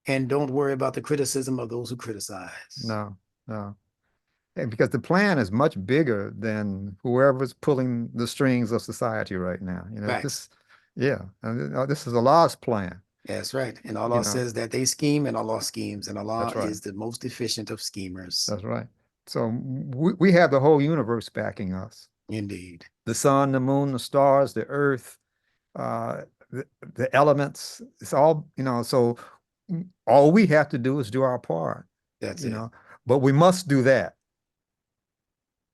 [SPEAKER 2] And don't worry about the criticism of those who criticize.
[SPEAKER 1] No. And because the plan is much bigger than whoever's pulling the strings of society right now. You know,
[SPEAKER 2] Facts.
[SPEAKER 1] This is Allah's plan.
[SPEAKER 2] That's right. And Allah says that they scheme and Allah schemes, and Allah is the most efficient of schemers.
[SPEAKER 1] That's right. So we have the whole universe backing us.
[SPEAKER 2] Indeed.
[SPEAKER 1] The sun, the moon, the stars, the earth, the elements, it's all, you know, so all we have to do is do our part.
[SPEAKER 2] That's
[SPEAKER 1] it. You know, but we must do that.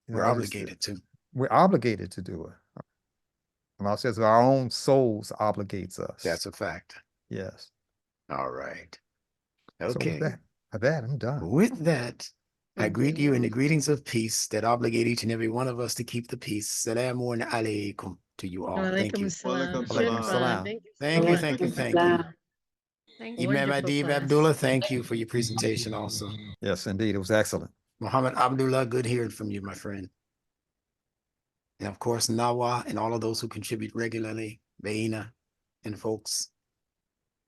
[SPEAKER 2] We're obligated to.
[SPEAKER 1] We're obligated to do it. Allah says our own souls obligates us.
[SPEAKER 2] That's a fact.
[SPEAKER 1] Yes.
[SPEAKER 2] All right. Okay.
[SPEAKER 1] So with that, I'm done.
[SPEAKER 2] With that, I greet you in the greetings of peace that obligate each and every one of us to keep the peace. Salaam Alaykum to you all. Thank you. Thank you. Imam Adib Abdullah, thank you for your presentation also.
[SPEAKER 1] Yes, indeed. It was excellent.
[SPEAKER 2] Muhammad Abdullah, good hearing from you, my friend. And of course, Nawa and all of those who contribute regularly, Baina and folks,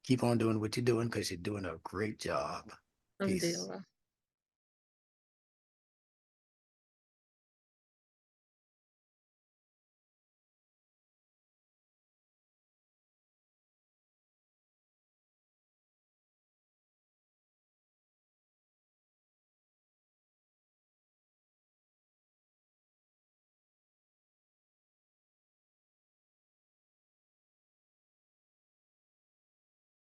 [SPEAKER 2] keep on doing what you're doing because you're doing a great job. Peace.